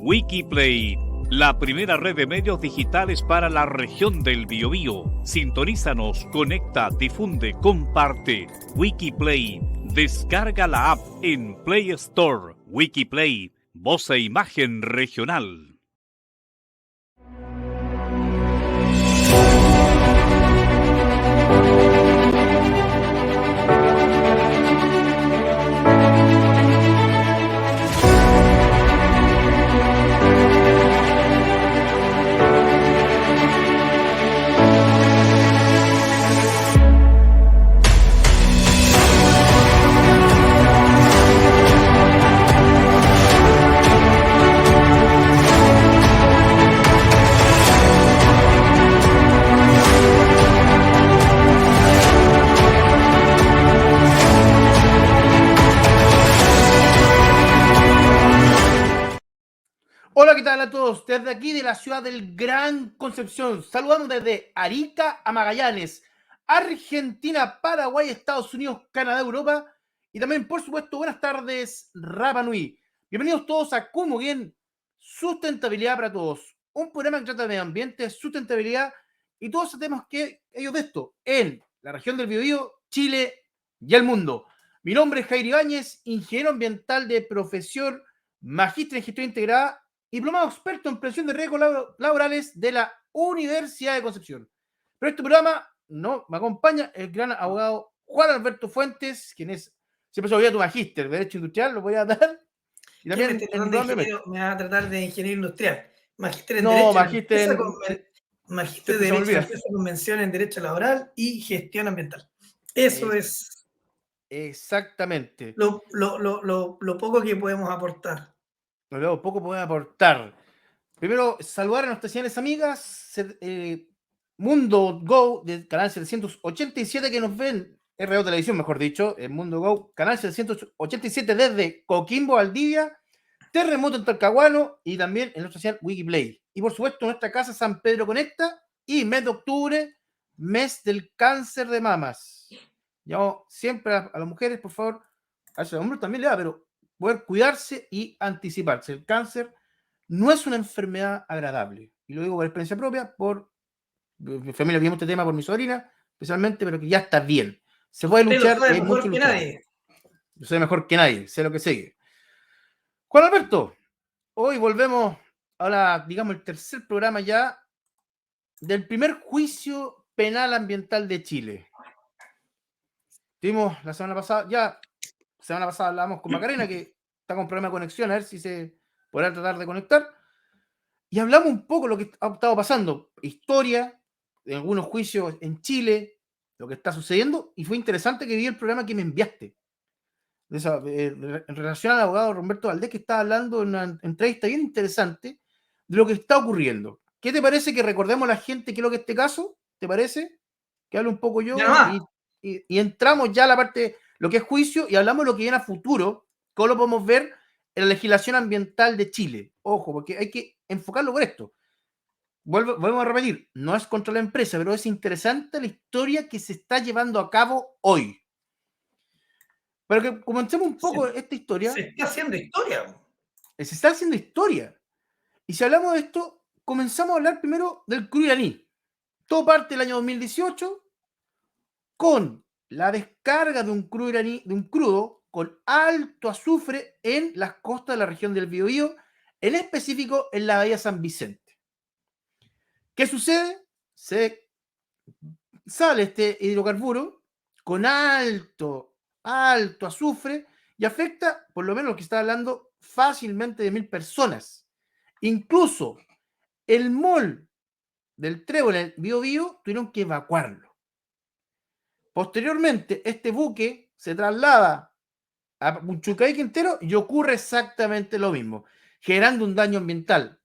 Wikiplay, la primera red de medios digitales para la región del Biobío. Sintonízanos, conecta, difunde, comparte. Wikiplay, descarga la app en Play Store. Wikiplay, voz e imagen regional. Hola, ¿qué tal a todos? Desde aquí de la ciudad del Gran Concepción, saludamos desde Arica a Magallanes, Argentina, Paraguay, Estados Unidos, Canadá, Europa y también, por supuesto, buenas tardes, Rapa Nui. Bienvenidos todos a Como Bien, Sustentabilidad para Todos, un programa que trata de medio ambiente, sustentabilidad y todos los temas que ellos de esto en la región del Biobío, Chile y el mundo. Mi nombre es Jair Ibáñez, ingeniero ambiental de profesión, magíster en gestión integrada y diplomado experto en prevención de riesgos laborales de la Universidad de Concepción. Pero este programa no me acompaña el gran abogado Juan Alberto Fuentes, quien es, siempre se olvida tu magíster, Derecho Industrial, lo voy a dar. Y también me va a tratar de ingeniero industrial. Magíster en no, Derecho, magíster magíster de Derecho, empresa, convención en Derecho Laboral y Gestión Ambiental. Eso es exactamente lo poco que podemos aportar. Lo poco podemos aportar. Primero, saludar a nuestras señores amigas, Mundo Go, del canal 787, que nos ven, RO Televisión, mejor dicho, el Mundo Go, canal 787 desde Coquimbo, Valdivia, Terremoto en Talcahuano y también en nuestra señal Wikiplay. Y por supuesto, nuestra casa San Pedro Conecta y mes de octubre, mes del cáncer de mamas. Llamo siempre a las mujeres, por favor, a los hombres también le da, pero poder cuidarse y anticiparse. El cáncer no es una enfermedad agradable. Y lo digo por experiencia propia, por mi familia vimos este tema por mi sobrina, especialmente, pero que ya está bien. Se puede luchar, lo sabe es mucho mejor que nadie. Yo sé mejor que nadie, sé lo que sigue. Juan Alberto, hoy volvemos a digamos, el tercer programa ya del primer juicio penal ambiental de Chile. Tuvimos la semana pasada hablábamos con Macarena, que está con problema de conexión, a ver si se podrá tratar de conectar. Y hablamos un poco de lo que ha estado pasando, historia, de algunos juicios en Chile, lo que está sucediendo, y fue interesante que vi el programa que me enviaste. En relación al abogado Roberto Valdés, que estaba hablando en una entrevista bien interesante de lo que está ocurriendo. ¿Qué te parece que recordemos a la gente qué es lo que es este caso? ¿Te parece? Que hable un poco yo y entramos ya a la parte, lo que es juicio, y hablamos de lo que viene a futuro, cómo lo podemos ver en la legislación ambiental de Chile. Ojo, porque hay que enfocarlo por esto. Volvemos a repetir, no es contra la empresa, pero es interesante la historia que se está llevando a cabo hoy. Pero que comencemos un poco esta historia. Se está haciendo historia. Se está haciendo historia. Y si hablamos de esto, comenzamos a hablar primero del crudo iraní. Todo parte del año 2018 con la descarga de un crudo iraní, de un crudo con alto azufre en las costas de la región del Biobío, en específico en la bahía San Vicente. ¿Qué sucede? Sale este hidrocarburo con alto azufre y afecta, por lo menos lo que está hablando, fácilmente de 1.000 personas. Incluso el mall del Trébol en el Biobío tuvieron que evacuarlo. Posteriormente, este buque se traslada a Punchucay Quintero y ocurre exactamente lo mismo, generando un daño ambiental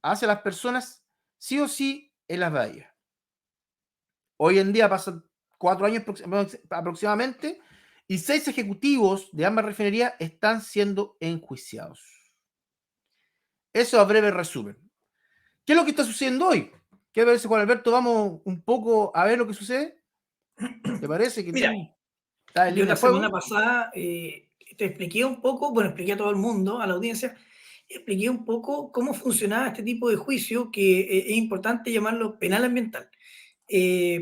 hacia las personas, sí o sí, en las bahías. Hoy en día pasan 4 años aproximadamente y 6 ejecutivos de ambas refinerías están siendo enjuiciados. Eso a breve resumen. ¿Qué es lo que está sucediendo hoy? ¿Qué parece, Juan Alberto? Vamos un poco a ver lo que sucede. ¿Te parece que mira, está en yo línea la de fuego? semana pasada te expliqué un poco, expliqué a todo el mundo, a la audiencia, expliqué un poco cómo funcionaba este tipo de juicio, que es importante llamarlo penal ambiental.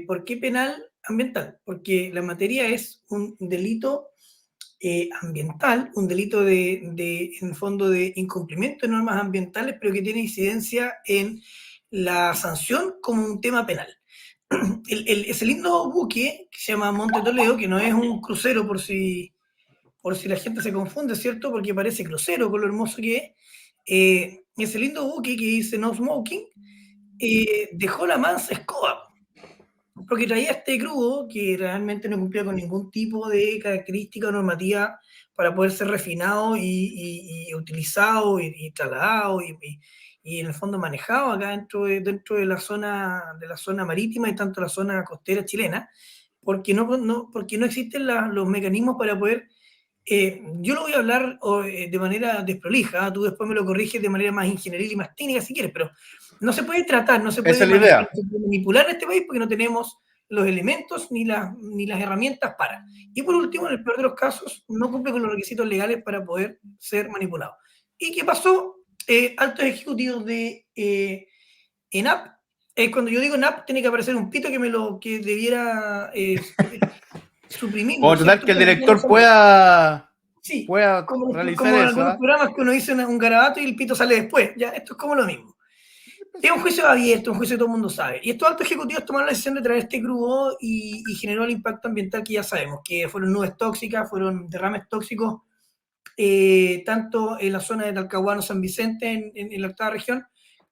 ¿Por qué penal ambiental? Porque la materia es un delito ambiental, un delito en fondo de incumplimiento de normas ambientales, pero que tiene incidencia en la sanción como un tema penal. Ese lindo buque que se llama Monte Toledo, que no es un crucero por si la gente se confunde, ¿cierto? Porque parece crucero con lo hermoso que es. Ese lindo buque que dice no smoking, dejó la mansa escoba, porque traía este crudo que realmente no cumplía con ningún tipo de característica normativa para poder ser refinado y utilizado y trasladado y en el fondo manejado acá dentro de la zona marítima y tanto la zona costera chilena, porque porque no existen los mecanismos para poder yo lo voy a hablar de manera desprolija, tú después me lo corriges de manera más ingenieril y más técnica si quieres, pero no se puede tratar, no se puede Esa es la manejar, idea. no se puede manipular en este país porque no tenemos los elementos ni las herramientas para. Y por último, en el peor de los casos, no cumple con los requisitos legales para poder ser manipulado. ¿Y qué pasó? Altos ejecutivos de ENAP, cuando yo digo ENAP, tiene que aparecer un pito que debiera suprimirlo, Como total ¿cierto? que el Para que no director salga. Sí, pueda realizar como en eso, algunos ¿ah? programas que uno dice un garabato y el pito sale después. Ya, esto es como lo mismo. Es un juicio abierto, un juicio que todo el mundo sabe. Y estos altos ejecutivos tomaron la decisión de traer este crudo y generó el impacto ambiental que ya sabemos, que fueron nubes tóxicas, fueron derrames tóxicos, tanto en la zona de Talcahuano, San Vicente, en la octava región,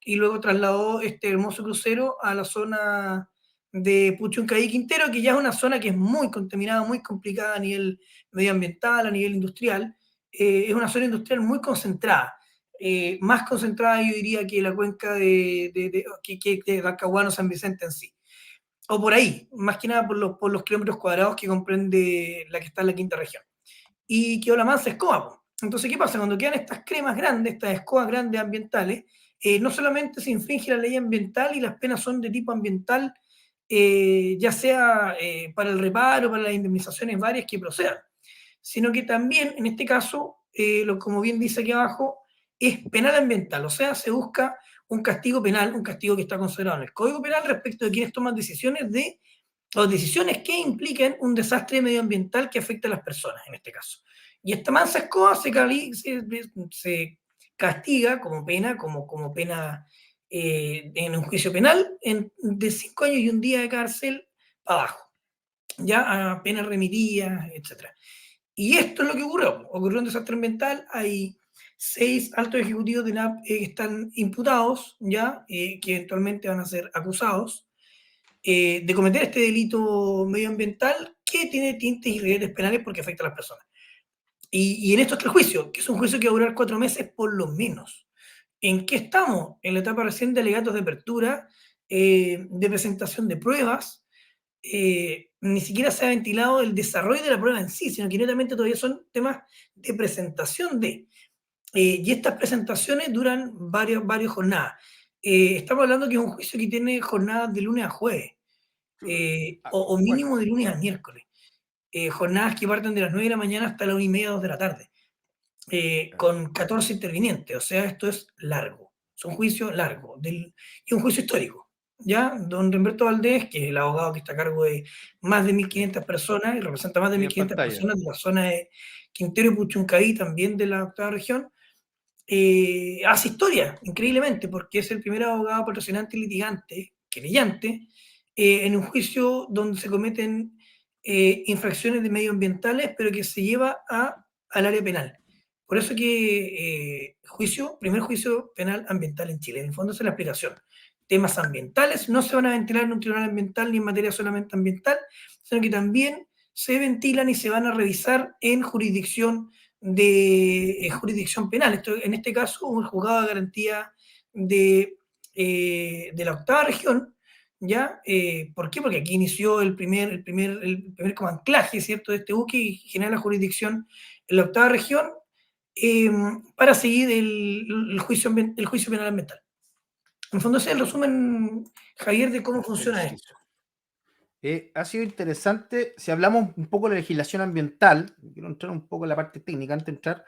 y luego trasladó este hermoso crucero a la zona de Puchuncaví Quintero, que ya es una zona que es muy contaminada, muy complicada a nivel medioambiental, a nivel industrial. Es una zona industrial muy concentrada, más concentrada yo diría que la cuenca de Talcahuano, San Vicente en sí. O por ahí, más que nada por los kilómetros cuadrados que comprende la que está en la quinta región. Y quedó la mansa escoba, po. Entonces, ¿qué pasa? Cuando quedan estas cremas grandes, estas escobas grandes ambientales, no solamente se infringe la ley ambiental y las penas son de tipo ambiental, ya sea para el reparo, para las indemnizaciones varias que procedan, sino que también, en este caso, como bien dice aquí abajo, es penal ambiental, o sea, se busca un castigo penal, un castigo que está considerado en el Código Penal respecto de quienes toman decisiones o decisiones que impliquen un desastre medioambiental que afecte a las personas, en este caso. Y esta mansa escoba se castiga como pena en un juicio penal de 5 años y un día de cárcel para abajo, ya a penas remitidas, etc. Y esto es lo que ocurrió. Ocurrió un desastre ambiental, hay 6 altos ejecutivos de NAP que están imputados, ya, que eventualmente van a ser acusados de cometer este delito medioambiental que tiene tintes y ribetes penales porque afecta a las personas. Y en esto está el juicio, que es un juicio que va a durar 4 meses por lo menos. ¿En qué estamos? En la etapa recién de alegatos de apertura, de presentación de pruebas. Ni siquiera se ha ventilado el desarrollo de la prueba en sí, sino que netamente todavía son temas de presentación de. Y estas presentaciones duran varias jornadas. Estamos hablando que es un juicio que tiene jornadas de lunes a jueves, o Bueno, mínimo de lunes a miércoles. Jornadas que parten de las 9 de la mañana hasta la 1:30, 2 de la tarde, con 14 intervinientes. O sea, esto es largo. Es un juicio largo y un juicio histórico. ¿Ya? Don Humberto Valdés, que es el abogado que está a cargo de más de 1.500 personas y representa más de ahí en 1.500 pantalla. personas de la zona de Quintero y Puchuncaví, también de la octava región, hace historia, increíblemente, porque es el primer abogado patrocinante y litigante, querellante, en un juicio donde se cometen infracciones de medioambientales, pero que se lleva al área penal. Por eso que primer juicio penal ambiental en Chile. En el fondo esa es la explicación. Temas ambientales no se van a ventilar en un tribunal ambiental ni en materia solamente ambiental, sino que también se ventilan y se van a revisar en jurisdicción penal. En este caso, un juzgado de garantía de la octava región, ¿ya? ¿Por qué? Porque aquí inició el primer como anclaje, ¿cierto?, de este buque y genera la jurisdicción en la octava región eh, para seguir el juicio penal ambiental. En el fondo ese es el resumen, Javier, de cómo funciona Perfecto. esto. Ha sido interesante. Si hablamos un poco de la legislación ambiental, quiero entrar un poco en la parte técnica antes de entrar.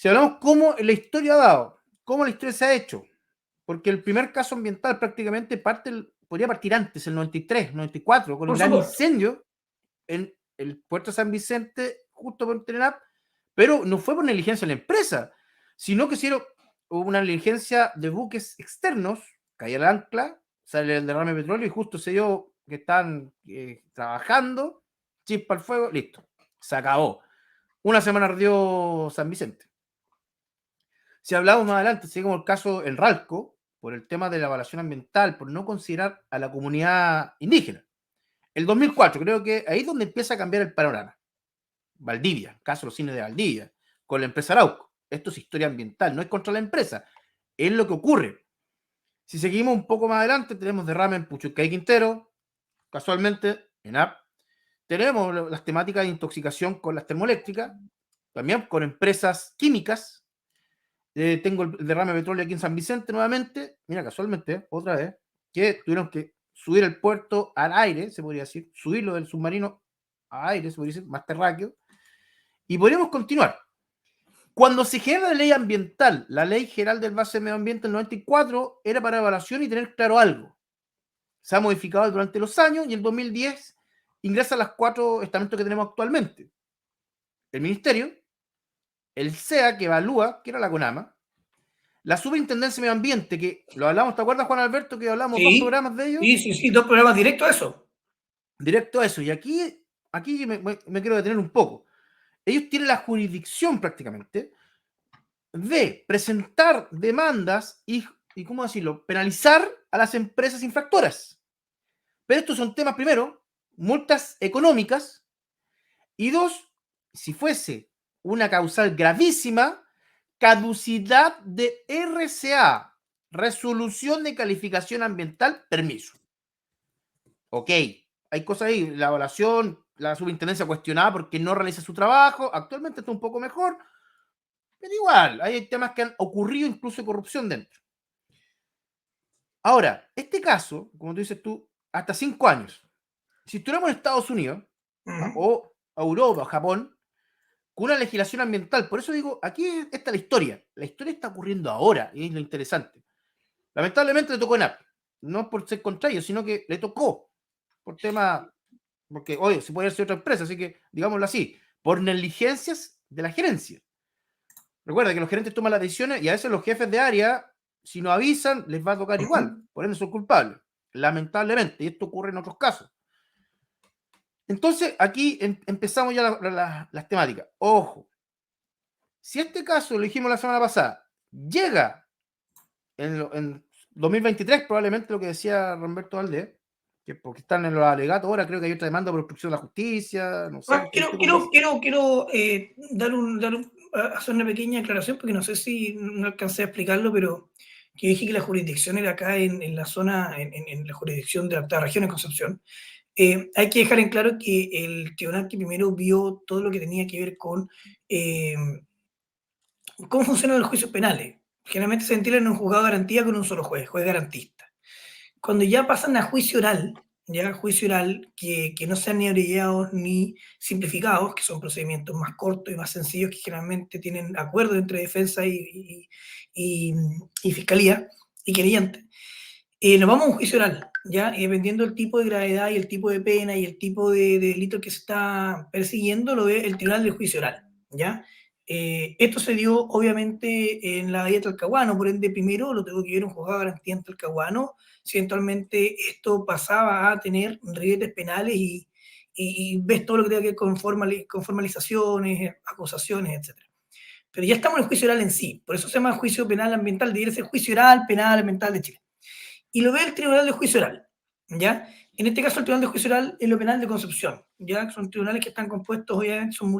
Si hablamos cómo la historia ha dado, cómo la historia se ha hecho, porque el primer caso ambiental prácticamente podría partir antes, el 93, 94, con el Por gran supuesto. incendio en el puerto de San Vicente, justo por Telenap, pero no fue por negligencia de la empresa, sino que hubo una negligencia de buques externos, caía el ancla, sale el derrame de petróleo y justo se dio que están trabajando, chispa al fuego, listo, se acabó. Una semana ardió San Vicente. Si hablamos más adelante, sigue como el caso El Ralco, por el tema de la evaluación ambiental, por no considerar a la comunidad indígena. El 2004, creo que ahí es donde empieza a cambiar el panorama. Valdivia, caso de los cines de Valdivia, con la empresa Arauco. Esto es historia ambiental, no es contra la empresa, es lo que ocurre. Si seguimos un poco más adelante, tenemos derrame en Puchucay Quintero, casualmente en AP. Tenemos las temáticas de intoxicación con las termoeléctricas, también con empresas químicas. Tengo el derrame de petróleo aquí en San Vicente nuevamente, mira, casualmente, otra vez, que tuvieron que subir el puerto al aire, se podría decir, subirlo del submarino a aire, se podría decir, más terráqueo, y podríamos continuar. Cuando se genera la ley ambiental, la ley general del base de medio ambiente del 94, era para evaluación y tener claro algo. Se ha modificado durante los años y en 2010 ingresa a los 4 estamentos que tenemos actualmente. El Ministerio, el SEA, que evalúa, que era la CONAMA, la Superintendencia de Medio Ambiente, que lo hablamos, ¿te acuerdas, Juan Alberto, que hablamos 2 programas de ellos? Sí, 2 programas directos a eso. Directo a eso. Y aquí me quiero detener un poco. Ellos tienen la jurisdicción prácticamente de presentar demandas y ¿cómo decirlo?, penalizar a las empresas infractoras. Pero estos son temas, primero, multas económicas, y 2, si fuese una causal gravísima, caducidad de RCA, resolución de calificación ambiental, permiso. Ok, hay cosas ahí, la evaluación, la superintendencia cuestionada porque no realiza su trabajo, actualmente está un poco mejor, pero igual, hay temas que han ocurrido, incluso corrupción dentro. Ahora, este caso, como tú dices hasta 5 años. Si estuviéramos en Estados Unidos, o Europa, o Japón, con una legislación ambiental, por eso digo, aquí está la historia está ocurriendo ahora, y es lo interesante. Lamentablemente le tocó en AP, no por ser contrario, sino que le tocó, por tema, porque, oye, se puede hacer otra empresa, así que, digámoslo así, por negligencias de la gerencia. Recuerda que los gerentes toman las decisiones y a veces los jefes de área, si no avisan, les va a tocar igual, por ende son culpables, lamentablemente, y esto ocurre en otros casos. Entonces, aquí empezamos ya las temáticas. Ojo, si este caso, lo dijimos la semana pasada, llega en 2023, probablemente lo que decía Roberto Valdés, que porque están en los alegatos ahora, creo que hay otra demanda por obstrucción de la justicia, no sé. Quiero hacer una pequeña aclaración, porque no sé si no alcancé a explicarlo, pero que dije que la jurisdicción era acá en la zona, en la jurisdicción de la región de Concepción. Hay que dejar en claro que el tribunal que primero vio todo lo que tenía que ver con cómo funcionan los juicios penales. Generalmente se entiende en un juzgado de garantía con un solo juez garantista. Cuando ya pasan a juicio oral, que no sean ni abreviados ni simplificados, que son procedimientos más cortos y más sencillos, que generalmente tienen acuerdo entre defensa y fiscalía y querellante, nos vamos a un juicio oral, ¿ya? Y dependiendo del tipo de gravedad y el tipo de pena y el tipo de delito que se está persiguiendo, lo ve el tribunal del juicio oral, ¿ya? Esto se dio, obviamente, en la Bahía de Talcahuano, por ende, primero lo tengo que ver un juzgado de garantía en Talcahuano, si eventualmente esto pasaba a tener ribetes penales y ves todo lo que tiene que ver con formalizaciones, acusaciones, etc. Pero ya estamos en el juicio oral en sí, por eso se llama juicio penal ambiental, debería ser juicio oral, penal, ambiental de Chile. Y lo ve el Tribunal de Juicio Oral, ¿ya? En este caso, el Tribunal de Juicio Oral es lo penal de Concepción, ¿ya? Son tribunales que están compuestos, obviamente, son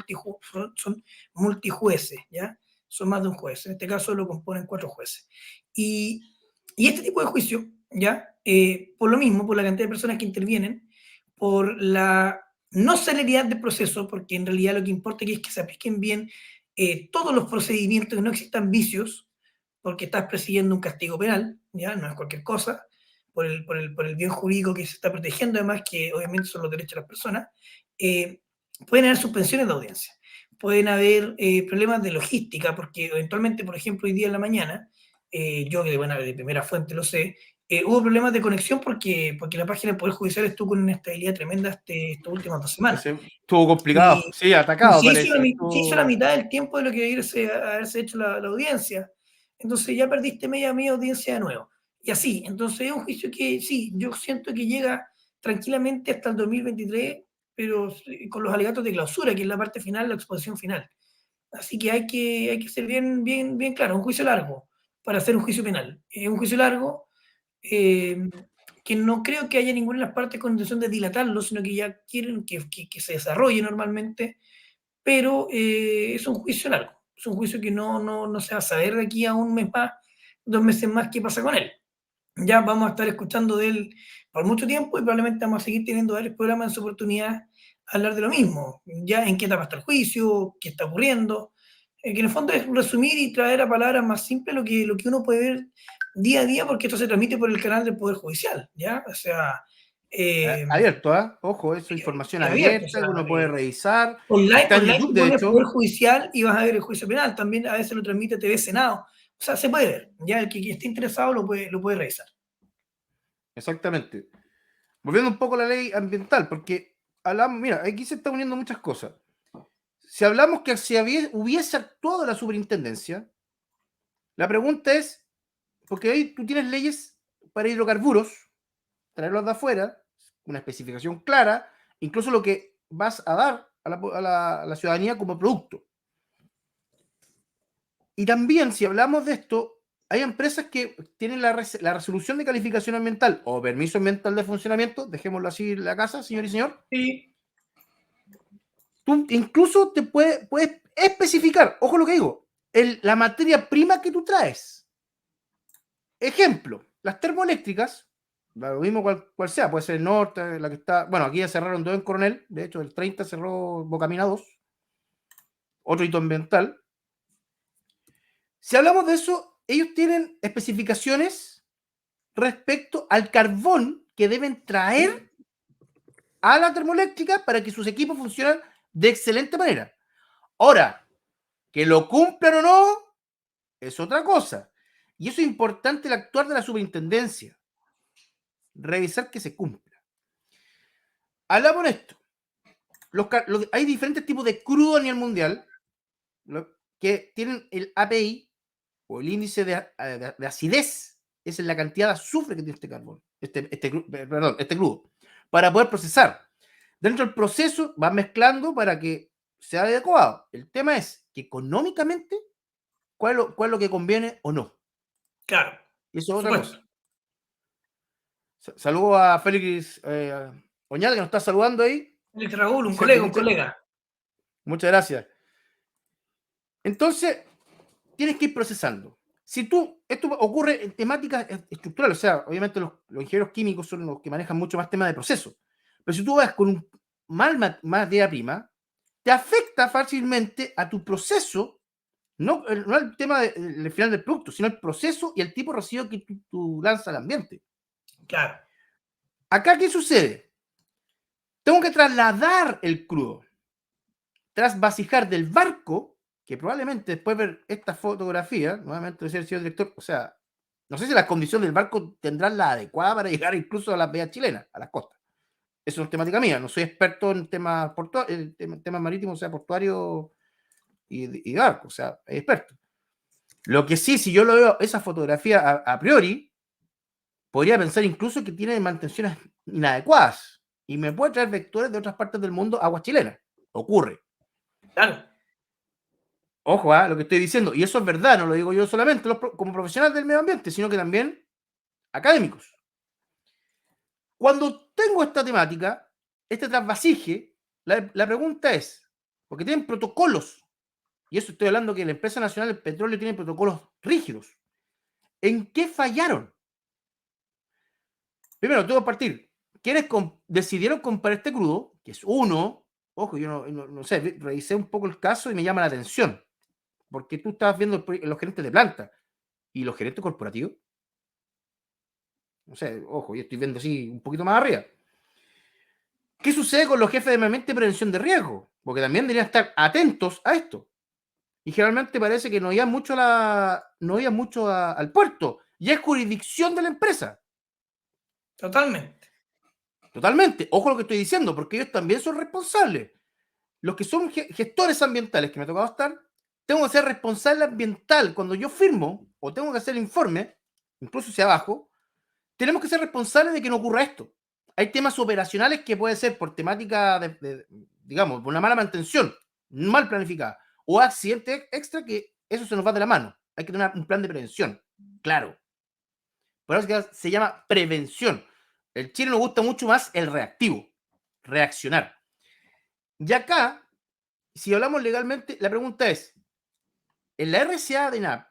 multijueces, ¿ya? Son más de un juez. En este caso lo componen 4 jueces. Y este tipo de juicio, ¿ya? Por lo mismo, por la cantidad de personas que intervienen, por la no celeridad del proceso, porque en realidad lo que importa aquí es que se apliquen bien todos los procedimientos, que no existan vicios, porque estás persiguiendo un castigo penal, ¿ya? No es cualquier cosa, por el bien jurídico que se está protegiendo, además, que obviamente son los derechos de las personas, pueden haber suspensiones de audiencia. pueden haber problemas de logística, porque eventualmente, por ejemplo, hoy día en la mañana, yo que de primera fuente lo sé, hubo problemas de conexión porque la página del Poder Judicial estuvo con una inestabilidad tremenda estas últimas 2 semanas. Estuvo complicado, Y, sí, y atacado se hizo, parece. se hizo la mitad del tiempo de lo que debiera haberse hecho la audiencia. Entonces ya perdiste media audiencia de nuevo. Y así, entonces es un juicio que sí, yo siento que llega tranquilamente hasta el 2023, pero con los alegatos de clausura, que es la parte final, la exposición final. Así que hay que ser bien claro, un juicio largo para hacer un juicio penal. Es un juicio largo, que no creo que haya ninguna de las partes con intención de dilatarlo, sino que ya quieren que se desarrolle normalmente, pero es un juicio largo, es un juicio que no se va a saber de aquí a un mes más, 2 meses más qué pasa con él. Ya vamos a estar escuchando de él por mucho tiempo y probablemente vamos a seguir teniendo varios programas en su oportunidad a hablar de lo mismo, ya en qué etapa está el juicio, qué está ocurriendo, que en el fondo es resumir y traer a palabras más simples lo que uno puede ver día a día, porque esto se transmite por el canal del Poder Judicial, ¿ya? O sea, Abierto, ¿eh? Ojo, eso es información es abierto, o abierta sea, que uno puede revisar. online, Está en online YouTube, tú de pones Poder hecho. Judicial y vas a ver el juicio penal, también a veces lo transmite TV Senado, o sea, se puede ver, ya el que esté interesado lo puede revisar. Exactamente. Volviendo un poco a la ley ambiental, porque hablamos, mira, aquí se están uniendo muchas cosas. Si hablamos que hubiese actuado la superintendencia, la pregunta es, porque ahí tú tienes leyes para hidrocarburos, traerlos de afuera, una especificación clara, incluso lo que vas a dar a la ciudadanía como producto. Y también, si hablamos de esto, hay empresas que tienen la resolución de calificación ambiental o permiso ambiental de funcionamiento, dejémoslo así en la casa, señor y señor. Sí. Tú incluso te puedes especificar, ojo lo que digo, la materia prima que tú traes. Ejemplo, las termoeléctricas, lo mismo cual sea, puede ser el norte, la que está, bueno, aquí ya cerraron 2 en Coronel, de hecho el 30 cerró Bocamina 2, otro hito ambiental. Si hablamos de eso, ellos tienen especificaciones respecto al carbón que deben traer a la termoeléctrica para que sus equipos funcionen de excelente manera. Ahora, que lo cumplan o no, es otra cosa. Y eso es importante el actuar de la superintendencia. Revisar que se cumpla. Hablamos de esto. Hay diferentes tipos de crudo a nivel mundial que tienen el API o el índice de acidez. Esa es la cantidad de azufre que tiene este carbón, este crudo, para poder procesar. Dentro del proceso va mezclando para que sea adecuado. El tema es que económicamente, ¿cuál es lo que conviene o no? Claro, Y eso es otra supuesto. cosa. Saludo a Félix Oñal, que nos está saludando ahí. Félix Raúl, un Dice que colega. muchas gracias. Entonces, tienes que ir procesando. Esto ocurre en temáticas estructurales, o sea, obviamente los ingenieros químicos son los que manejan mucho más temas de proceso. Pero si tú vas con un mal materia prima, te afecta fácilmente a tu proceso, no el tema del final del producto, sino el proceso y el tipo de residuo que tú lanzas al ambiente. Claro. Acá, ¿qué sucede? Tengo que trasladar el crudo, trasvasijar del barco, que probablemente después de ver esta fotografía, nuevamente decía el señor director, o sea, no sé si las condiciones del barco tendrán la adecuada para llegar incluso a las vías chilenas, a las costas. Eso es temática mía, no soy experto en temas marítimos, o sea, portuario y barco, o sea, es experto. Lo que sí, si yo lo veo, esa fotografía a priori, podría pensar incluso que tiene mantenciones inadecuadas y me puede traer vectores de otras partes del mundo a aguas chilenas. Ocurre. Claro. Ojo a lo que estoy diciendo, y eso es verdad, no lo digo yo solamente como profesional del medio ambiente, sino que también académicos. Cuando tengo esta temática, este trasvasije, la pregunta es, porque tienen protocolos, y eso estoy hablando que la Empresa Nacional del Petróleo tiene protocolos rígidos. ¿En qué fallaron? Primero, tengo que partir. ¿Quiénes decidieron comprar este crudo? Que es uno, ojo, yo no sé, revisé un poco el caso y me llama la atención, porque tú estabas viendo los gerentes de planta y los gerentes corporativos. No sé, ojo, yo estoy viendo así un poquito más arriba. ¿Qué sucede con los jefes de medio ambiente y prevención de riesgo? Porque también deberían estar atentos a esto. Y generalmente parece que no iban mucho, al puerto. Y es jurisdicción de la empresa. Totalmente. Totalmente. Ojo a lo que estoy diciendo, porque ellos también son responsables. Los que son gestores ambientales, que me ha tocado estar, tengo que ser responsable ambiental. Cuando yo firmo o tengo que hacer el informe, incluso hacia abajo, tenemos que ser responsables de que no ocurra esto. Hay temas operacionales que puede ser por temática digamos, por una mala mantención, mal planificada, o accidente extra, que eso se nos va de la mano. Hay que tener un plan de prevención, claro. Por eso se llama prevención. El Chile nos gusta mucho más el reactivo, reaccionar. Y acá, si hablamos legalmente, la pregunta es, en la RCA de ENAP,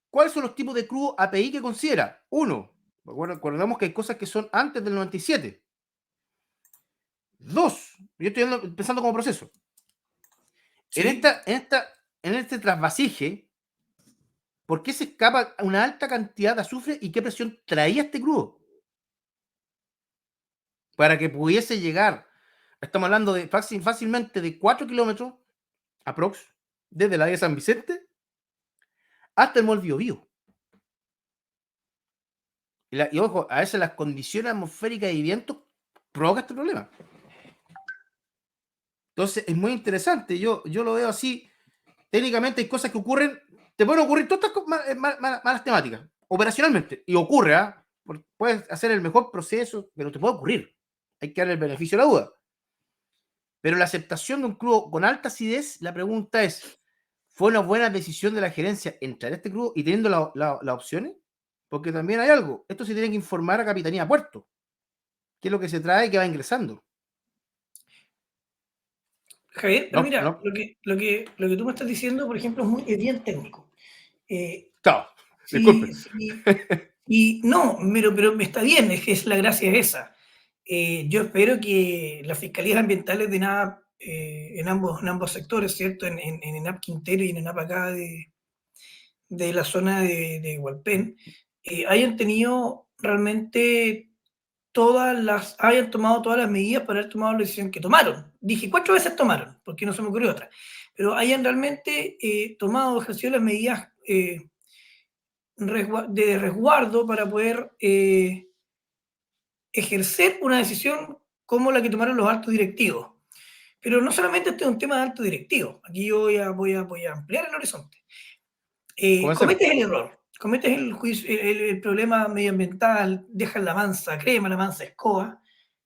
¿cuáles son los tipos de crudo API que considera? Uno, recordemos que hay cosas que son antes del 97. Dos, yo estoy empezando como proceso. Sí. En este trasvasije, ¿por qué se escapa una alta cantidad de azufre y qué presión traía este crudo? Para que pudiese llegar, estamos hablando de fácilmente de 4 kilómetros, aprox, desde la de San Vicente hasta el Mall Biobío. Y ojo, a veces las condiciones atmosféricas y vientos provocan este problema. Entonces es muy interesante, yo lo veo así. Técnicamente hay cosas que ocurren, te pueden ocurrir todas estas malas temáticas, operacionalmente, y ocurre, ¿ah? Puedes hacer el mejor proceso, pero te puede ocurrir. Hay que darle el beneficio de la duda. Pero la aceptación de un crudo con alta acidez, la pregunta es, ¿fue una buena decisión de la gerencia entrar a este crudo y teniendo las opciones? Porque también hay algo, esto se tiene que informar a Capitanía Puerto, qué es lo que se trae y que va ingresando. Javier, pero mira, lo que tú me estás diciendo, por ejemplo, es bien técnico. Claro, disculpe. Y no, pero está bien, es que la gracia es esa. Yo espero que las fiscalías ambientales de ENAP, en ambos sectores, ¿cierto? En ENAP Quintero y en ENAP acá de la zona de Hualpén, hayan tenido realmente hayan tomado todas las medidas para haber tomado la decisión que tomaron. Dije 4 veces tomaron, porque no se me ocurrió otra. Pero hayan realmente ejercido las medidas de resguardo para poder ejercer una decisión como la que tomaron los altos directivos. Pero no solamente este es un tema de altos directivos, aquí yo voy a ampliar el horizonte. Cometes el error, cometes el problema medioambiental, dejas la mansa crema, la mansa escoba,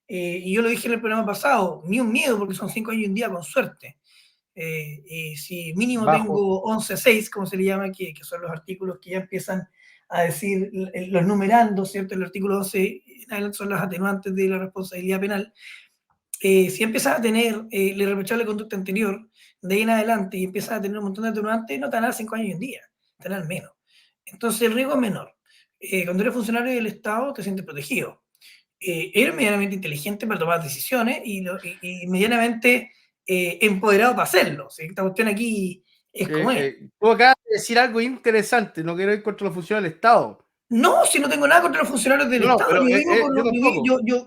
y yo lo dije en el programa pasado, ni un miedo porque son 5 años y un día con suerte. Y si mínimo tengo 11.6, como se le llama, que son los artículos que ya empiezan a decir, los numerando, ¿cierto? El artículo 11 son las atenuantes de la responsabilidad penal. Si empiezas a tener la irreprochable conducta anterior, de ahí en adelante, y empiezas a tener un montón de atenuantes, no te van a dar 5 años y un día, te van a dar menos. Entonces el riesgo es menor. Cuando eres funcionario del Estado, te sientes protegido. Eres medianamente inteligente para tomar decisiones y medianamente empoderado para hacerlo. ¿Sí? Esta cuestión aquí es como es. Tú acabas de decir algo interesante, no quiero ir contra los funcionarios del Estado. No, si no tengo nada contra los funcionarios del Estado,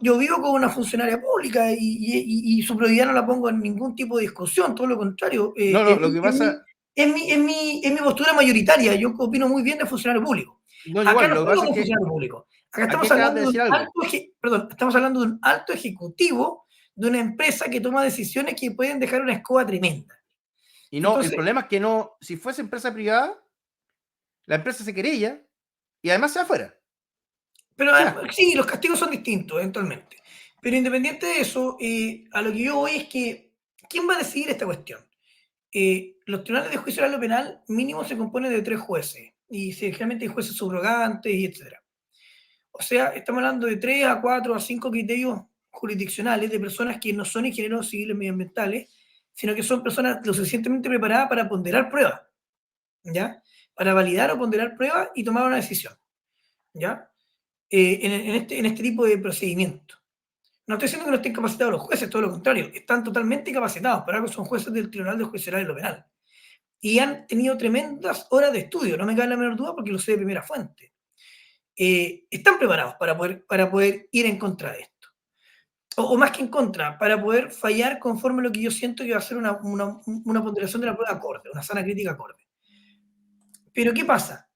yo vivo con una funcionaria pública y su probidad no la pongo en ningún tipo de discusión, todo lo contrario. Lo que pasa... Es mi postura mayoritaria, yo opino muy bien de funcionario público. Acá no estamos con funcionario público. Acá estamos hablando de un alto ejecutivo de una empresa que toma decisiones que pueden dejar una escoba tremenda. Y no, entonces, el problema es que no, si fuese empresa privada, la empresa se querella y además se va afuera. Pero sí, los castigos son distintos eventualmente. Pero independiente de eso, a lo que yo voy es que, ¿quién va a decidir esta cuestión? Los tribunales de juicio oral o penal mínimo se componen de 3 jueces, y generalmente hay jueces subrogantes, y etc. O sea, estamos hablando de 3 a 4 a 5 criterios jurisdiccionales de personas que no son ingenieros civiles medioambientales, sino que son personas lo suficientemente preparadas para ponderar pruebas, ¿ya? Para validar o ponderar pruebas y tomar una decisión, ¿ya? En este tipo de procedimiento. No estoy diciendo que no estén capacitados los jueces, todo lo contrario, están totalmente capacitados, para algo son jueces del Tribunal de Juicio Oral y lo Penal. Y han tenido tremendas horas de estudio, no me cabe la menor duda porque lo sé de primera fuente. Están preparados para poder ir en contra de esto. o más que en contra, para poder fallar conforme a lo que yo siento que va a ser una ponderación de la prueba acorde, una sana crítica acorde. Pero ¿qué pasa?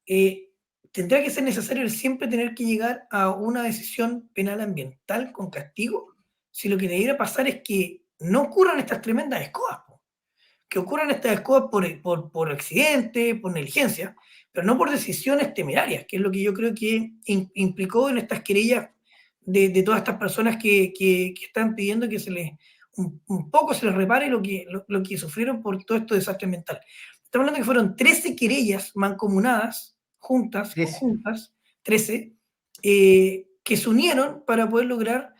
¿Tendrá que ser necesario el siempre tener que llegar a una decisión penal ambiental con castigo? Si lo que debiera pasar es que no ocurran estas tremendas escobas, po. Que ocurran estas escobas por accidente, por negligencia, pero no por decisiones temerarias, que es lo que yo creo que implicó en estas querellas de todas estas personas que están pidiendo que se les un poco se les repare lo que sufrieron por todo esto desastre ambiental. Estamos hablando que fueron 13 querellas mancomunadas, juntas, 13. conjuntas, 13, que se unieron para poder lograr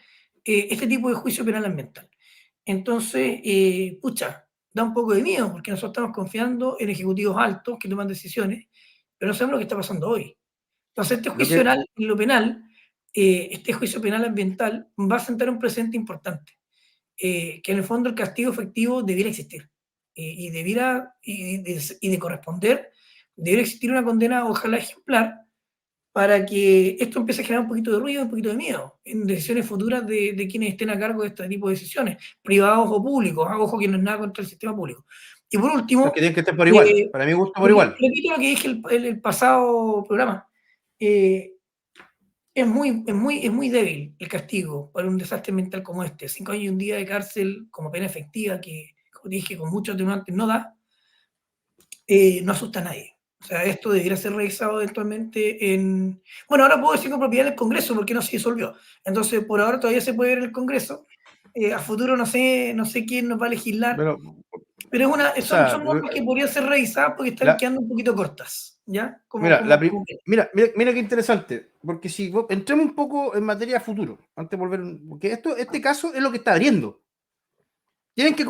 este tipo de juicio penal ambiental. Entonces, pucha, da un poco de miedo, porque nosotros estamos confiando en ejecutivos altos que toman decisiones, pero no sabemos lo que está pasando hoy. Entonces, este juicio penal, en lo penal, este juicio penal ambiental va a sentar un precedente importante, que en el fondo el castigo efectivo debiera existir, y de corresponder, debiera existir una condena, ojalá ejemplar, para que esto empiece a generar un poquito de ruido, un poquito de miedo en decisiones futuras de quienes estén a cargo de este tipo de decisiones, privados o públicos. Ojo que no es nada contra el sistema público. Y por último, que tienen que estar por igual, para mí gusto por igual. Repito lo que dije el pasado programa. Es muy débil el castigo para un desastre ambiental como este. 5 años y un día de cárcel como pena efectiva, que, como dije, con muchos atenuantes no da, no asusta a nadie. O sea, esto debería ser revisado eventualmente en... Bueno, ahora puedo decir con propiedad en el Congreso porque no se disolvió. Entonces, por ahora todavía se puede ver en el Congreso. A futuro no sé quién nos va a legislar. Pero son normas que podrían ser revisadas porque están quedando un poquito cortas. ¿Ya? Mira qué interesante. Porque si entremos un poco en materia de futuro, antes de volver... Porque este caso es lo que está abriendo. Tienen que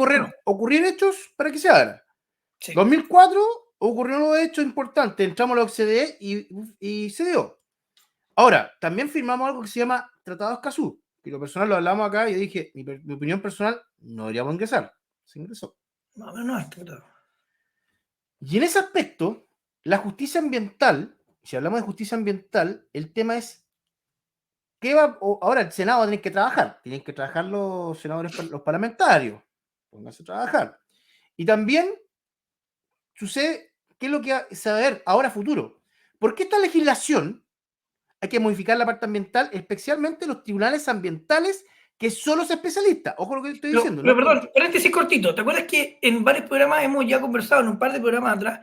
ocurrir hechos para que se abra. Sí. 2004 ocurrió un hecho importante, entramos a la OCDE y se dio. Ahora, también firmamos algo que se llama Tratado de Escazú, y lo personal lo hablamos acá y yo dije, mi opinión personal, no deberíamos ingresar. Se ingresó. No, claro. Y en ese aspecto, la justicia ambiental, si hablamos de justicia ambiental, el tema es ahora el Senado va a tener que trabajar, tienen que trabajar los senadores, los parlamentarios, pónganse a trabajar. Y también sucede, ¿qué es lo que se va a ver ahora futuro? ¿Por qué esta legislación hay que modificar la parte ambiental, especialmente los tribunales ambientales, que son los especialistas? Ojo lo que estoy diciendo. Pero perdón, paréntesis cortito. ¿Te acuerdas que en varios programas hemos ya conversado, en un par de programas atrás,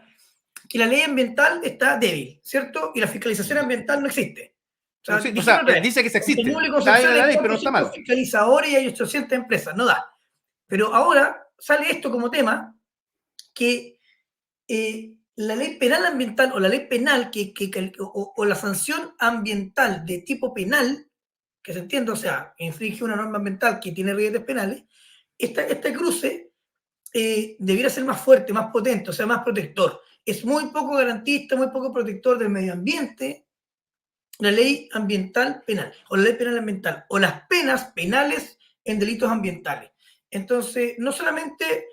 que la ley ambiental está débil, ¿cierto? Y la fiscalización ambiental no existe. O sea, dice que se existe. Está en la ley, pero no está mal. Fiscalizadores y hay 800 empresas, no da. Pero ahora sale esto como tema, que la ley penal ambiental o la ley penal o la sanción ambiental de tipo penal, que se entiende, o sea, infringe una norma ambiental que tiene ribetes penales, este cruce debiera ser más fuerte, más potente, o sea, más protector. Es muy poco garantista, muy poco protector del medio ambiente, la ley ambiental penal, o la ley penal ambiental, o las penas penales en delitos ambientales. Entonces, no solamente...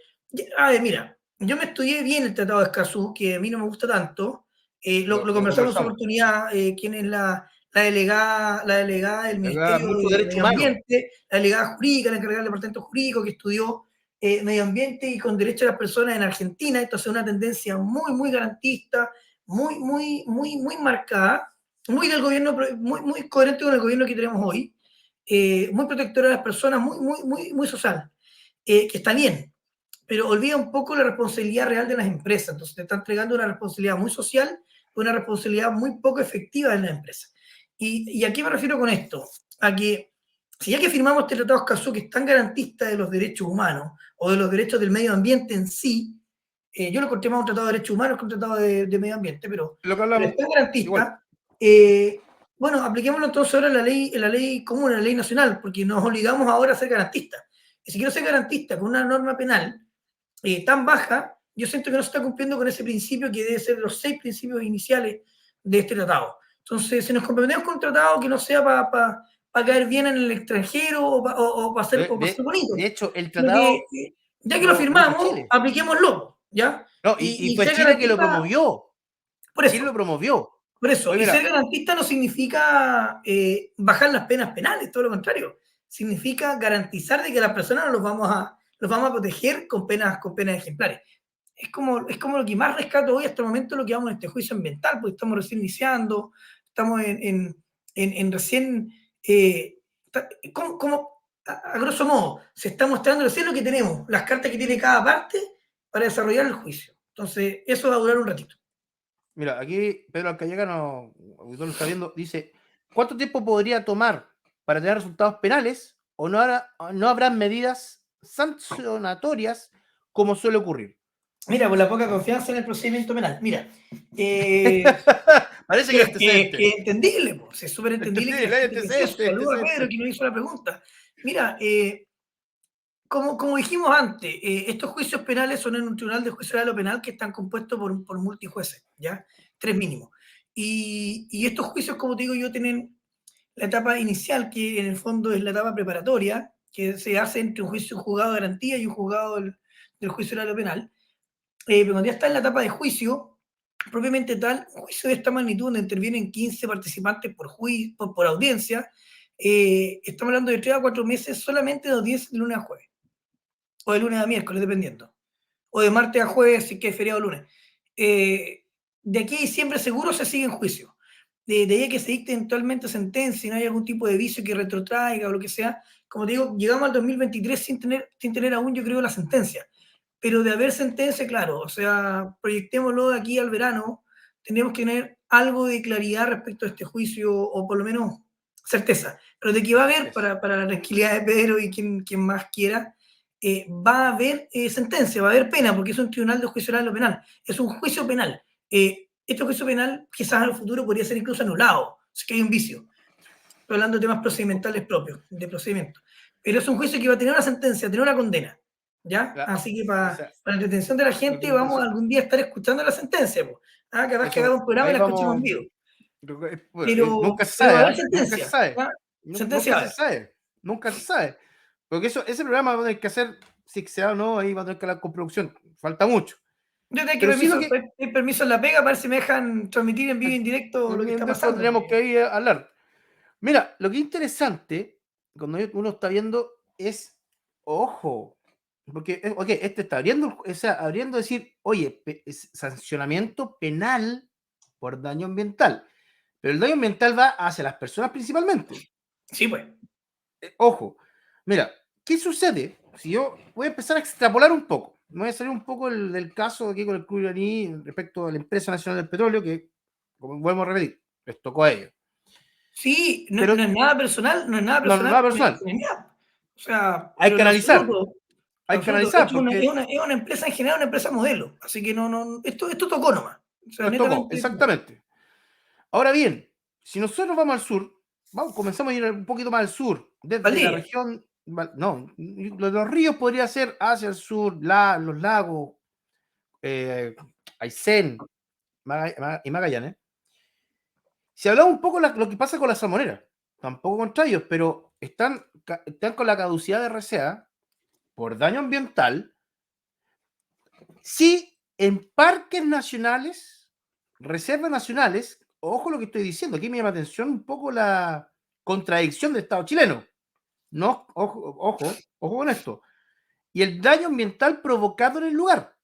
mira, yo me estudié bien el Tratado de Escazú, que a mí no me gusta tanto. Lo conversamos en su oportunidad, quién es la delegada del Ministerio de Medio Ambiente, la delegada jurídica, la encargada del departamento jurídico, que estudió medio ambiente y con derecho a las personas en Argentina. Esto es una tendencia muy garantista, muy marcada, muy del gobierno, muy coherente con el gobierno que tenemos hoy, muy protectora de las personas, muy social, que está bien, pero olvida un poco la responsabilidad real de las empresas. Entonces te está entregando una responsabilidad muy social, una responsabilidad muy poco efectiva en las empresas. ¿Y a qué me refiero con esto? A que, si ya que firmamos este Tratado de Escazú, que es tan garantista de los derechos humanos, o de los derechos del medio ambiente en sí, yo lo corté más un tratado de derechos humanos que un tratado de medio ambiente, pero es tan garantista, bueno, apliquémoslo entonces ahora en la ley común, en la ley nacional, porque nos obligamos ahora a ser garantistas. Y si quiero ser garantista con una norma penal tan baja, yo siento que no se está cumpliendo con ese principio que debe ser los 6 principios iniciales de este tratado. Entonces, si nos comprometemos con un tratado que no sea para caer bien en el extranjero o para ser bonito. De hecho, el tratado... ya que lo firmamos, apliquémoslo, ¿ya? No, y fue Chile que lo promovió. Por eso. Chile lo promovió. Por eso, y ser garantista no significa bajar las penas penales, todo lo contrario. significa garantizar de que las personas los vamos a proteger con penas ejemplares. Es como lo que más rescato hoy hasta el momento, lo que vamos en este juicio ambiental, porque estamos recién iniciando, estamos en recién, a grosso modo, se está mostrando recién lo que tenemos, las cartas que tiene cada parte para desarrollar el juicio. Entonces, eso va a durar un ratito. Mira, aquí Pedro Alcayaga, lo está viendo, dice, ¿cuánto tiempo podría tomar para tener resultados penales o no habrán medidas sancionatorias como suele ocurrir? Mira, por la poca confianza en el procedimiento penal. Mira, parece que es entendible, pues, es súper entendible que saludos a Pedro que nos hizo la pregunta. Mira, como dijimos antes, estos juicios penales son en un tribunal de juicio oral o penal que están compuestos por multijueces, ¿ya? 3 mínimos. Y estos juicios, como te digo yo, tienen la etapa inicial, que en el fondo es la etapa preparatoria, que se hace entre un juzgado de garantía y un juzgado del juicio oral o penal. Pero cuando ya está en la etapa de juicio, propiamente tal, un juicio de esta magnitud, donde intervienen 15 participantes por audiencia, estamos hablando de 3 a 4 meses solamente de audiencia de lunes a jueves, o de lunes a miércoles, dependiendo, o de martes a jueves, si que es feriado lunes. De aquí a diciembre seguro se sigue en juicio. De ahí a que se dicte eventualmente sentencia y no hay algún tipo de vicio que retrotraiga o lo que sea, como te digo, llegamos al 2023 sin tener aún, yo creo, la sentencia. Pero de haber sentencia, claro, o sea, proyectémoslo de aquí al verano, tenemos que tener algo de claridad respecto a este juicio, o por lo menos certeza. Pero de que va a haber, para la tranquilidad de Pedro y quien más quiera, va a haber sentencia, va a haber pena, porque es un tribunal de juicio oral o penal, es un juicio penal. Este juicio penal quizás en el futuro podría ser incluso anulado, si que hay un vicio. Estoy hablando de temas procedimentales propios, de procedimiento. Pero es un juicio que va a tener una sentencia, tener una condena, ¿ya? Claro. Así que para la entretención de la gente vamos algún día a estar escuchando la sentencia, pues. Capaz que hagamos un programa y la escuchemos en vivo. Pero nunca se va a sabe, haber sentencia. Nunca se sabe. Porque ese programa va a tener que hacer, si se da o no, ahí va a tener que hablar con producción. Falta mucho. Yo tengo permiso en la pega para ver si me dejan transmitir en vivo y en directo lo que está pasando. Tendríamos que ir a hablar. Mira, lo que es interesante, cuando uno está viendo, es, ojo, porque, este está abriendo decir, oye, sancionamiento penal por daño ambiental. Pero el daño ambiental va hacia las personas principalmente. Sí, pues. Ojo, mira, ¿qué sucede? Si yo voy a empezar a extrapolar un poco, me voy a salir un poco del caso aquí con el Club Iraní respecto a la Empresa Nacional del Petróleo, que, como vuelvo a repetir, les tocó a ellos. Sí, no es nada personal, no es nada personal. No es nada personal. O sea, hay que analizar. Hay que analizar. Es una empresa en general, una empresa modelo. Así que esto tocó nomás. O sea, tocó, exactamente. Ahora bien, si nosotros vamos al sur, comenzamos a ir un poquito más al sur, desde la región, no, los ríos podría ser hacia el sur, los lagos, Aysén y Magallanes. Si hablamos un poco de lo que pasa con las salmoneras, tampoco contra ellos, pero están con la caducidad de RCA por daño ambiental. Sí, en parques nacionales, reservas nacionales, ojo lo que estoy diciendo, aquí me llama atención un poco la contradicción del Estado chileno. No, ojo con esto. Y el daño ambiental provocado en el lugar.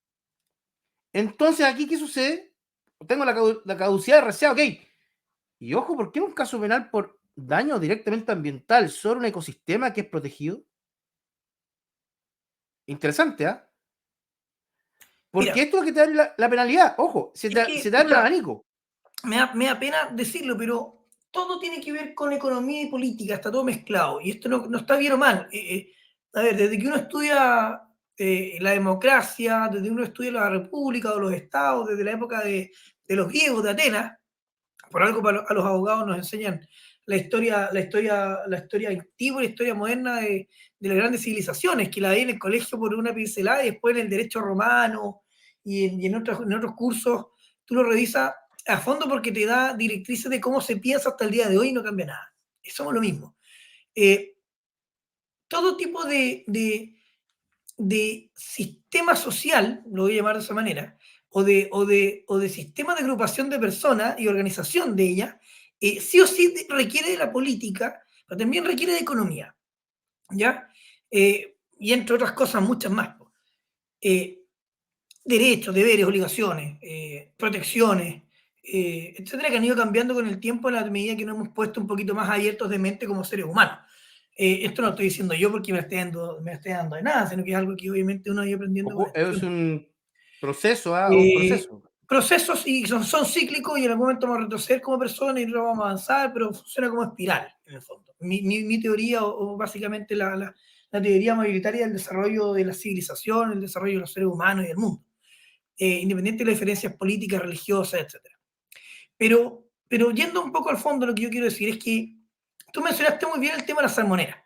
Entonces, aquí, ¿qué sucede? Tengo la caducidad de RCA, ok. Y ojo, ¿por qué en un caso penal por daño directamente ambiental sobre un ecosistema que es protegido? Interesante, ¿ah? Porque mira, esto es lo que te da la penalidad. Ojo, se te da el abanico. Me da pena decirlo, pero todo tiene que ver con economía y política, está todo mezclado. Y esto no está bien o mal. A ver, desde que uno estudia la democracia, desde que uno estudia la república o los estados, desde la época de los griegos, de Atenas, por algo a los abogados nos enseñan la historia antigua y la historia moderna de las grandes civilizaciones, que la hay en el colegio por una pincelada y después en el derecho romano y en otros cursos tú lo revisas a fondo porque te da directrices de cómo se piensa hasta el día de hoy y no cambia nada. Somos lo mismo. Todo tipo de sistema social, lo voy a llamar de esa manera, o de sistema de agrupación de personas y organización de ellas, sí o sí requiere de la política, pero también requiere de economía. ¿ya? Y entre otras cosas, muchas más. Derechos, deberes, obligaciones, protecciones, etcétera, que han ido cambiando con el tiempo en la medida que nos hemos puesto un poquito más abiertos de mente como seres humanos. Esto no lo estoy diciendo yo porque me esté dando de nada, sino que es algo que obviamente uno ha ido aprendiendo con el Es tiempo. un proceso, un proceso. Procesos y son cíclicos y en algún momento vamos a retroceder como personas y luego vamos a avanzar, pero funciona como espiral, en el fondo. Mi teoría, o básicamente la teoría mayoritaria del desarrollo de la civilización, el desarrollo de los seres humanos y del mundo, independiente de las diferencias políticas, religiosas, etc. Pero yendo un poco al fondo, lo que yo quiero decir es que tú mencionaste muy bien el tema de la salmonera.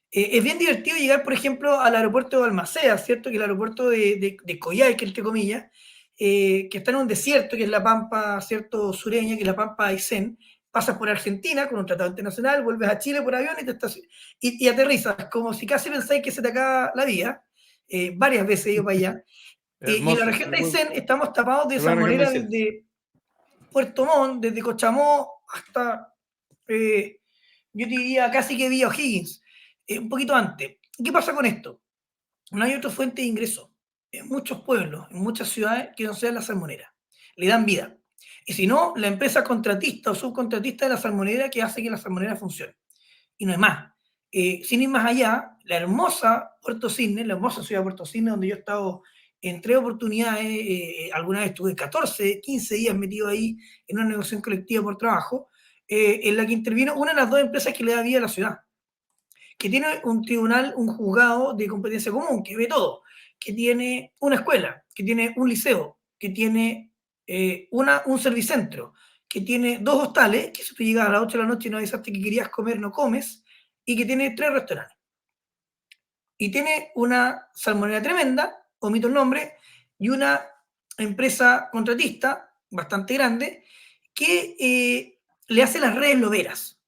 Es bien divertido llegar, por ejemplo, al aeropuerto de Balmaceda, ¿cierto? Que es el aeropuerto de Coyhaique, entre comillas, que está en un desierto, que es la pampa, ¿cierto? Sureña, que es la pampa Aysén. Pasas por Argentina con un tratado internacional, vuelves a Chile por avión y aterrizas, como si casi pensáis que se te acaba la vida. Varias veces he ido para allá. Y en la Hermoso. región de Aysén estamos tapados de Buena región de salmonera Aysén. desde Puerto Montt, desde Cochamó hasta, yo te diría, casi que Villa O'Higgins, un poquito antes. ¿Qué pasa con esto? No hay otra fuente de ingreso. En muchos pueblos, en muchas ciudades, que no sea la salmonera. Le dan vida. Y si no, la empresa contratista o subcontratista de la salmonera que hace que la salmonera funcione. Y no es más. Sin ir más allá, la hermosa Puerto Cisne, la hermosa ciudad de Puerto Cisne, donde yo he estado en 3 oportunidades, alguna vez estuve 14, 15 días metido ahí en una negociación colectiva por trabajo, en la que intervino una de las dos empresas que le da vida a la ciudad, que tiene un tribunal, un juzgado de competencia común, que ve todo, que tiene una escuela, que tiene un liceo, que tiene un servicentro, que tiene 2 hostales, que si tú llegas a las 8 de la noche y no avisaste que querías comer, no comes, y que tiene 3 restaurantes. Y tiene una salmonera tremenda, omito el nombre, y una empresa contratista bastante grande que le hace las redes loberas.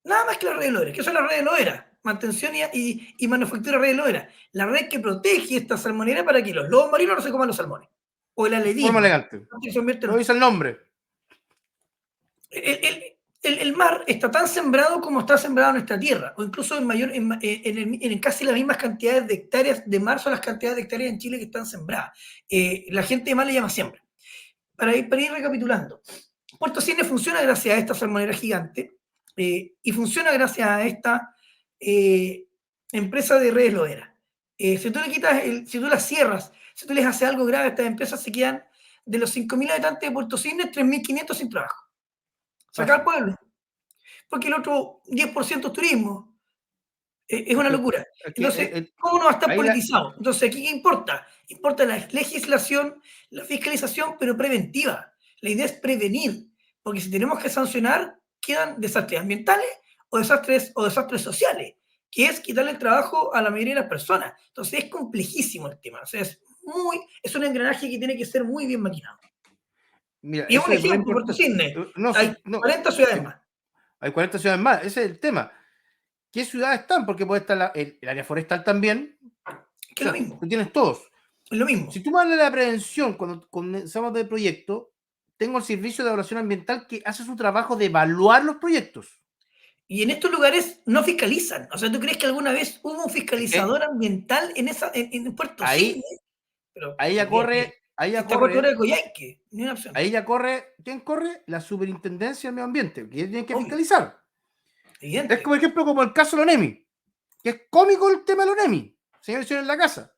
Nada más que las redes loberas. ¿Qué son las redes loberas? Mantención y manufactura de redes loberas. La red que protege esta salmonera para que los lobos marinos no se coman los salmones. O el Forma alevismo. elegante. Lo dice el nombre. El mar está tan sembrado como está sembrado nuestra tierra, o incluso en casi las mismas cantidades de hectáreas de mar son las cantidades de hectáreas en Chile que están sembradas. La gente de mar le llama siembra. Para ir recapitulando, Puerto Cisne funciona gracias a esta salmonera gigante y funciona gracias a esta empresa de redes loberas. Si tú le quitas, si tú las cierras, si tú les haces algo grave a estas empresas, se quedan de los 5.000 habitantes de Puerto Cisne, 3.500 sin trabajo. Sacar al pueblo. Porque el otro 10% es turismo. Es una locura. Entonces, ¿cómo no va a estar politizado? Entonces, ¿aquí qué importa? Importa la legislación, la fiscalización, pero preventiva. La idea es prevenir, porque si tenemos que sancionar, quedan desastres ambientales o desastres sociales, que es quitarle el trabajo a la mayoría de las personas. Entonces, es complejísimo el tema. O sea, es un engranaje que tiene que ser muy bien maquinado. Mira, Y es un eso es ejemplo, Puerto importante. Cisne. Hay 40 ciudades más. Hay 40 ciudades más, ese es el tema. ¿Qué ciudades están? Porque puede estar el área forestal también. Que es lo mismo. Tú tienes todos. Es lo mismo. Si tú me hablas de la prevención, cuando comenzamos del proyecto, tengo el servicio de evaluación ambiental que hace su trabajo de evaluar los proyectos. Y en estos lugares no fiscalizan. O sea, ¿tú crees que alguna vez hubo un fiscalizador ambiental en Puerto Cisne? Ahí ya corre. Ahí ya corre. De Coyhaique, ni una opción. Ahí ya corre. ¿Quién corre? La Superintendencia del Medio Ambiente, que tienen que fiscalizar. Evidente. Es como ejemplo como el caso de Lonemi, que es cómico el tema de Lonemi, señores en la casa.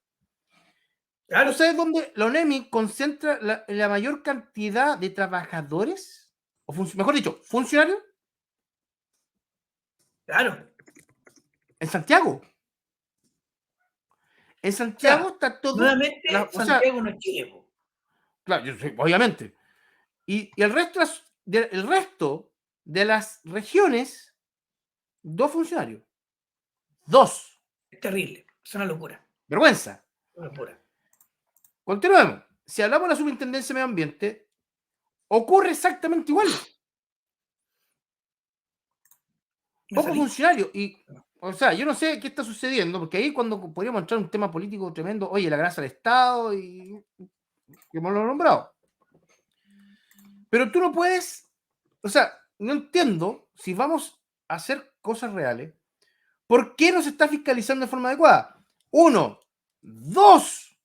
Claro. ¿Tú sabes dónde Lonemi concentra la mayor cantidad de trabajadores? O mejor dicho, funcionarios. Claro. En Santiago. En Santiago está todo. Nuevamente, Santiago no es Chile. Claro, obviamente. Y el resto de las regiones, 2 funcionarios. 2. Es terrible. Es una locura. Vergüenza. Una locura. Continuemos. Si hablamos de la Superintendencia de Medio Ambiente, ocurre exactamente igual. Poco funcionario. Y, o sea, yo no sé qué está sucediendo, porque ahí cuando podríamos entrar en un tema político tremendo, oye, la grasa del Estado y que hemos nombrado. Pero tú no puedes, o sea, no entiendo si vamos a hacer cosas reales, ¿Por qué no se está fiscalizando de forma adecuada? 1. 2.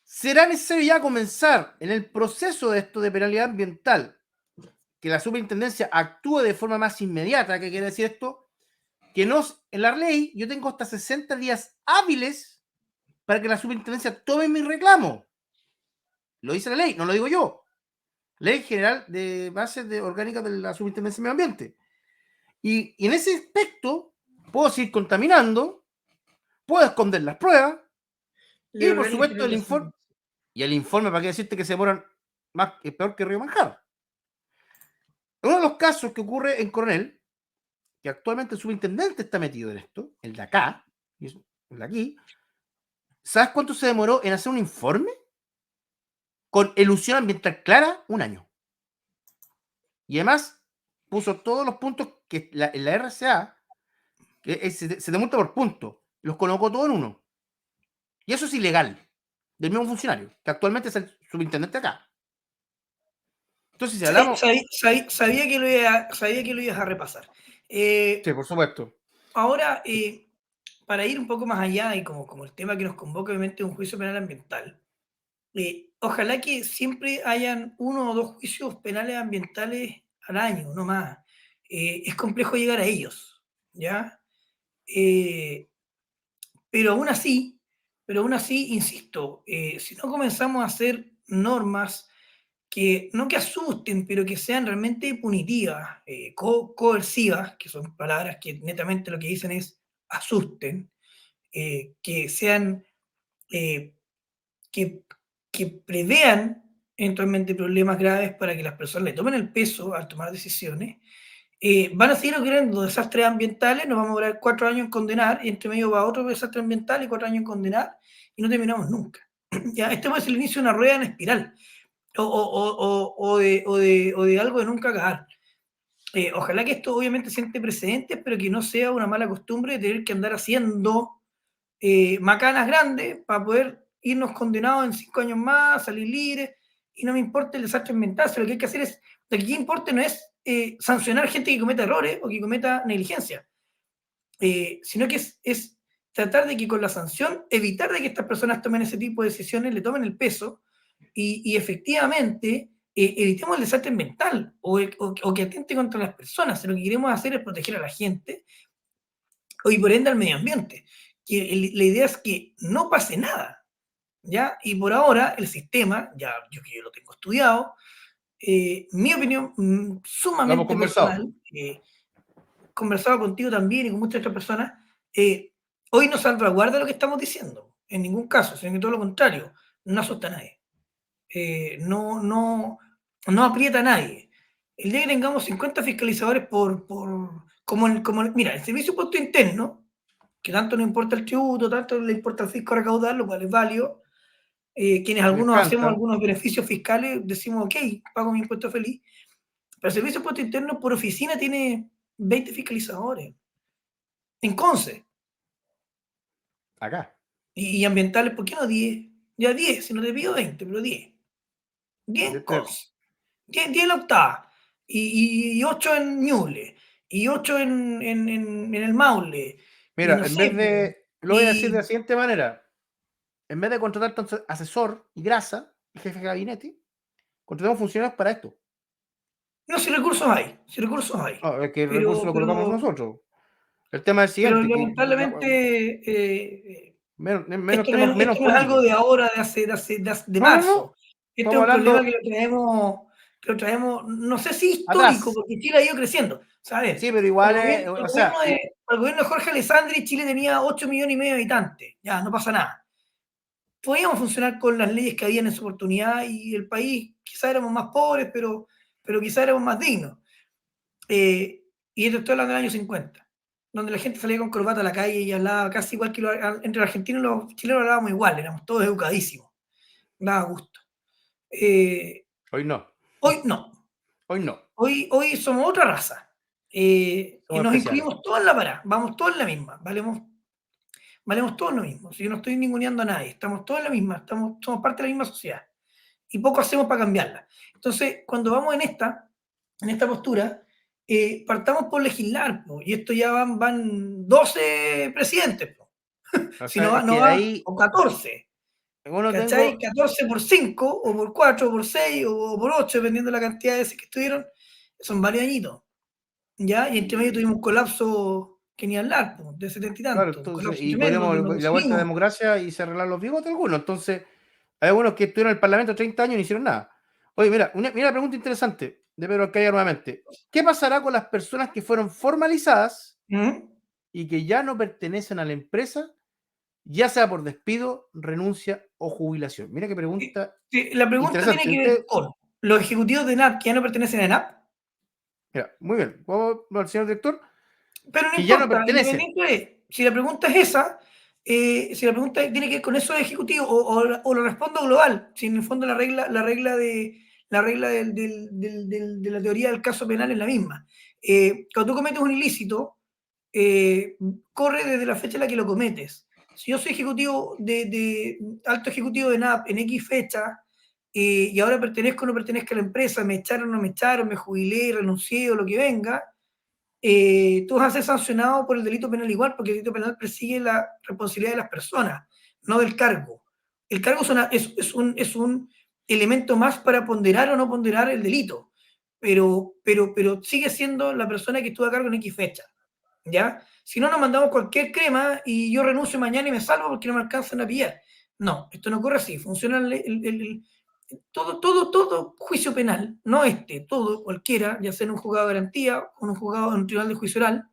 ¿Será necesario ya comenzar en el proceso de esto de penalidad ambiental que la superintendencia actúe de forma más inmediata? ¿Qué quiere decir esto? Que no, en la ley yo tengo hasta 60 días hábiles para que la superintendencia tome mi reclamo. Lo dice la ley, no lo digo yo. Ley General de Bases Orgánicas de la Superintendencia de Medio Ambiente. Y en ese aspecto puedo seguir contaminando, puedo esconder las pruebas, y por supuesto el informe. Y el informe, ¿para qué decirte que se demoran más, es peor que Río Manjar? Uno de los casos que ocurre en Coronel, que actualmente el superintendente está metido en esto, el de acá, el de aquí, ¿sabes cuánto se demoró en hacer un informe? Con elusión ambiental clara, 1 año. Y además puso todos los puntos que en la RCA, que se demulta por punto, los colocó todos en uno. Y eso es ilegal, del mismo funcionario, que actualmente es el superintendente acá. Entonces, si hablamos... Sabía que lo ibas a repasar. Sí, por supuesto. Ahora, para ir un poco más allá, y como el tema que nos convoca, obviamente, es un juicio penal ambiental, ojalá que siempre hayan 1 o 2 juicios penales ambientales al año, no más. Es complejo llegar a ellos, ¿ya? Pero aún así, insisto, si no comenzamos a hacer normas que no que asusten, pero que sean realmente punitivas, coercivas, que son palabras que netamente lo que dicen es asusten, que sean, eh, que, que prevean eventualmente problemas graves para que las personas le tomen el peso al tomar decisiones, van a seguir ocurriendo desastres ambientales, nos vamos a durar 4 años en condenar, y entre medio va otro desastre ambiental y 4 años en condenar, y no terminamos nunca. Ya, este puede ser el inicio de una rueda en espiral, o de algo de nunca acabar. Ojalá que esto obviamente siente precedentes, pero que no sea una mala costumbre de tener que andar haciendo macanas grandes para poder irnos condenados en 5 años más, salir libres, y no me importa el desastre ambiental. Lo que hay que hacer es, lo que importa no es sancionar gente que cometa errores o que cometa negligencia, sino que es tratar de que con la sanción evitar de que estas personas tomen ese tipo de decisiones, le tomen el peso y efectivamente evitemos el desastre ambiental o que atente contra las personas. Lo que queremos hacer es proteger a la gente y por ende al medio ambiente. La idea es que no pase nada, ¿ya? Y por ahora el sistema, ya yo que lo tengo estudiado, mi opinión sumamente personal, conversado contigo también y con muchas otras personas, hoy no salvaguarda lo que estamos diciendo, en ningún caso, sino que todo lo contrario, no asusta a nadie, no aprieta a nadie. El día que tengamos 50 fiscalizadores mira, el Servicio de Impuesto Interno, que tanto no importa el tributo, tanto le importa al fisco recaudar, lo cual es válido, quienes algunos hacemos algunos beneficios fiscales, decimos, ok, pago mi impuesto feliz, pero el Servicio de Impuesto Interno por oficina tiene 20 fiscalizadores. En Conce. Acá. Y ambientales, ¿por qué no 10? Ya 10, si no te pido 20, pero 10. 10 en Conce. 10 en la Octava. Y 8 en Ñuble. Y 8 en el Maule. Mira, no en vez de... Lo voy a decir de la siguiente manera. En vez de contratar tanto asesor y grasa, y jefe de gabinete, contratamos funcionarios para esto. No, si recursos hay. No, es que el recurso lo colocamos nosotros. El tema es el siguiente. Pero lamentablemente... menos esto no es algo de ahora, de marzo. Este es un problema que lo traemos, no sé si histórico, porque Chile ha ido creciendo, ¿sabes? Sí, pero igual el gobierno de Jorge Alessandri, Chile tenía 8,5 millones de habitantes. Ya, no pasa nada. Podíamos funcionar con las leyes que habían en su oportunidad y el país, quizá éramos más pobres, pero quizá éramos más dignos. Y esto estoy hablando del año 50, donde la gente salía con corbata a la calle y hablaba casi igual que entre los argentinos y los chilenos hablábamos igual, éramos todos educadísimos, daba gusto. Hoy no. Hoy somos otra raza. Y nos incluimos todos en la parada, vamos todos en la misma, valemos todos lo mismo. Si yo no estoy ninguneando a nadie, estamos todos en la misma, somos parte de la misma sociedad. Y poco hacemos para cambiarla. Entonces, cuando vamos en esta postura, partamos por legislar, po, y esto ya van 12 presidentes, po. O Si sea, no, es no que de va, ahí o 14, uno ¿cachai? tengo, 14 por 5, o por 4, o por 6, o por 8, dependiendo de la cantidad de veces que estuvieron, son varios añitos, ¿ya? Y entre medio tuvimos un colapso que ni hablar, po, de 70 y claro, tanto, un entonces, colapso y tremendo, donde no podríamos la vuelta a la conseguimos. democracia y se arreglar los bigotes algunos. Entonces, hay algunos que estuvieron en el Parlamento 30 años y no hicieron nada. Oye, mira, una pregunta interesante de Pedro Alcaya nuevamente. ¿Qué pasará con las personas que fueron formalizadas ¿Mm? y que ya no pertenecen a la empresa, ya sea por despido, renuncia o jubilación? Mira qué pregunta Sí, la pregunta tiene interesante. que ver Usted, con los ejecutivos de NAP que ya no pertenecen a NAP, mira, muy bien, vamos al señor director, pero no que ya no importa, pertenecen. independiente de, si la pregunta es esa, si la pregunta tiene que ver con esos ejecutivos, o lo respondo global, si en el fondo la regla de la teoría del caso penal es la misma. Cuando tú cometes un ilícito, corre desde la fecha en la que lo cometes. Si yo soy ejecutivo alto ejecutivo de NAP en X fecha, y ahora pertenezco o no pertenezco a la empresa, me echaron o no me echaron, me jubilé, renuncié o lo que venga, tú vas a ser sancionado por el delito penal igual, porque el delito penal persigue la responsabilidad de las personas, no del cargo. El cargo es un elemento más para ponderar o no ponderar el delito, pero sigue siendo la persona que estuvo a cargo en X fecha, ¿ya? Si no, nos mandamos cualquier crema y yo renuncio mañana y me salvo porque no me alcanzan a pillar. No, esto no ocurre así. Funciona todo juicio penal, no todo, cualquiera, ya sea en un juzgado de garantía o en un juzgado en un tribunal de juicio oral,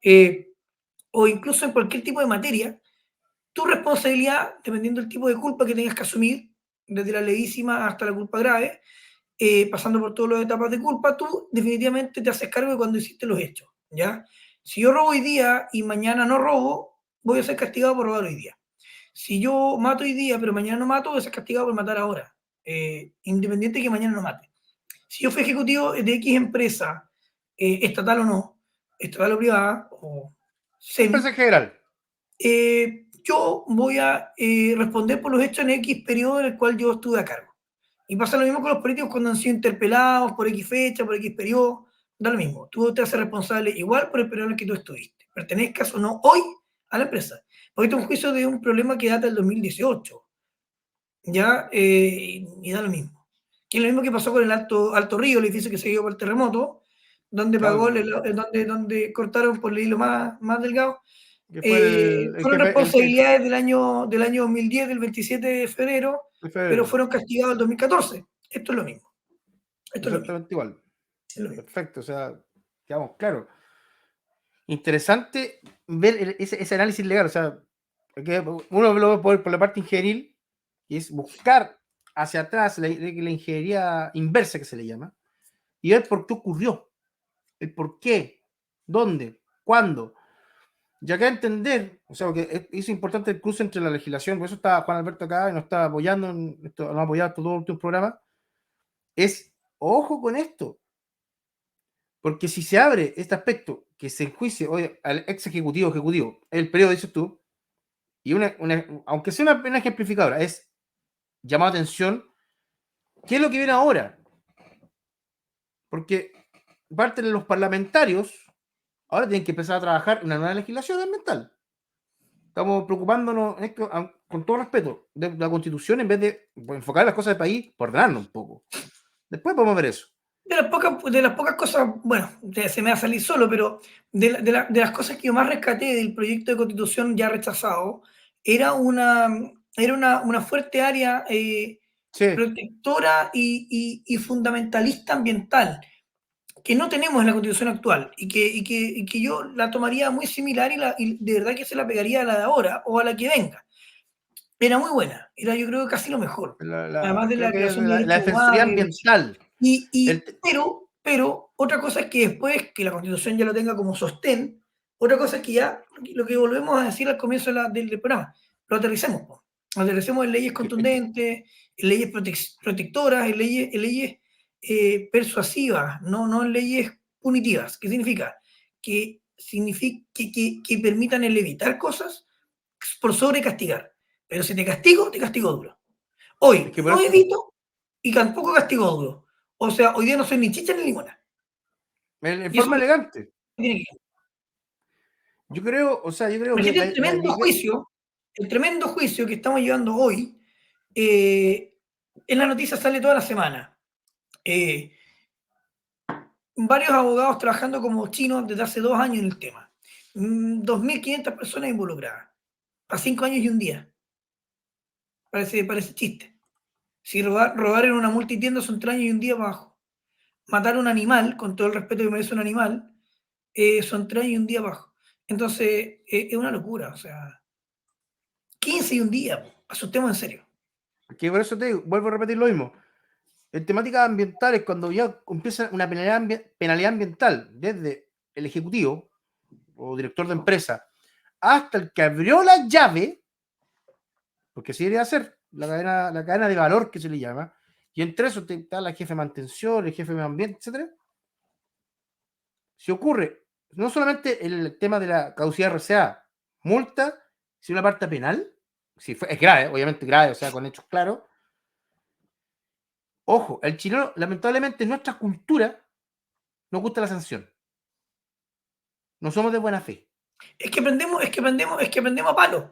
eh, o incluso en cualquier tipo de materia, tu responsabilidad, dependiendo del tipo de culpa que tengas que asumir, desde la levísima hasta la culpa grave, pasando por todas las etapas de culpa, tú definitivamente te haces cargo de cuando hiciste los hechos, ¿ya? Si yo robo hoy día y mañana no robo, voy a ser castigado por robar hoy día. Si yo mato hoy día, pero mañana no mato, voy a ser castigado por matar ahora, independiente de que mañana no mate. Si yo fui ejecutivo de X empresa, estatal o no, estatal o privada, o Empresa semi, en general. yo voy a responder por los hechos en X periodo en el cual yo estuve a cargo. Y pasa lo mismo con los políticos cuando han sido interpelados por X fecha, por X periodo, da lo mismo. Tú te haces responsable igual por el periodo en el que tú estuviste, pertenezcas o no hoy a la empresa. Porque este es un juicio de un problema que data del 2018, ¿ya? Y da lo mismo. Y es lo mismo que pasó con el Alto Río, el edificio que se dio por el terremoto, donde pagó, donde cortaron por el hilo más delgado. Que fue el Fueron jefe, responsabilidades del año 2010, del 27 de febrero, de pero febrero. fueron castigados el 2014. Esto es lo mismo. Esto es lo mismo. Exactamente igual. Es lo mismo. Perfecto, o sea, digamos, claro. Interesante ver ese análisis legal, o sea, que uno lo ve por la parte ingenieril, y es buscar hacia atrás la ingeniería inversa que se le llama, y ver por qué ocurrió, el por qué, dónde, cuándo. Ya que entender, o sea, porque es importante el cruce entre la legislación, por eso está Juan Alberto acá y nos está apoyando, nos ha apoyado todo el último programa, es ojo con esto, porque si se abre este aspecto, que se enjuicie hoy al ex ejecutivo, el periodo, dices tú, y aunque sea una ejemplificadora, es llamado a atención, ¿qué es lo que viene ahora? Porque parte de los parlamentarios ahora tienen que empezar a trabajar en una nueva legislación ambiental. Estamos preocupándonos, con todo respeto, de la Constitución en vez de enfocar las cosas del país, por ordenarnos un poco. Después podemos ver eso. De las pocas cosas, bueno, se me va a salir solo, pero de las cosas que yo más rescaté del proyecto de constitución ya rechazado, era una fuerte área Sí, protectora y fundamentalista ambiental, que no tenemos en la constitución actual, y que yo la tomaría muy similar, y de verdad que se la pegaría a la de ahora o a la que venga. Era muy buena, era yo creo casi lo mejor, además de creo la que es creación de la derechos defensoría humanos y demás. ambiental. El- Pero otra cosa es que después que la Constitución ya lo tenga como sostén, otra cosa es que ya, lo que volvemos a decir al comienzo del programa, lo aterricemos, po. Lo aterricemos en leyes contundentes, en leyes protectoras, en leyes persuasivas, no en leyes punitivas. ¿Qué significa? Que permitan el evitar cosas por sobre castigar. Pero si te castigo duro. es Hoy que por no eso, evito y tampoco castigo duro. O sea, hoy día no soy ni chicha ni limona. En Y eso forma elegante. tiene que... Yo creo que Imagínate el tremendo juicio que estamos llevando hoy. En la noticia sale toda la semana. Eh, Varios abogados trabajando como chinos desde hace 2 años en el tema. 2.500 personas involucradas. A 5 años y un día. Parece chiste. Si robar en una multitienda son 3 años y un día para abajo. Matar a un animal, con todo el respeto que merece un animal, son 3 años y un día abajo. Entonces, es una locura. O sea, 15 y un día. Asustemos en serio. Que por eso te digo, vuelvo a repetir lo mismo. En temáticas ambientales, cuando ya empieza una penalidad ambiental desde el ejecutivo o director de empresa hasta el que abrió la llave, porque así debería ser la cadena de valor que se le llama, y entre eso está la jefe de mantención, el jefe de medio ambiente, etcétera. Si ocurre no solamente el tema de la caducidad RCA, multa, sino la parte penal, es grave, obviamente grave, o sea, con hechos claros. Ojo, el chileno, lamentablemente, en nuestra cultura nos gusta la sanción. No somos de buena fe. Es que aprendemos a palos.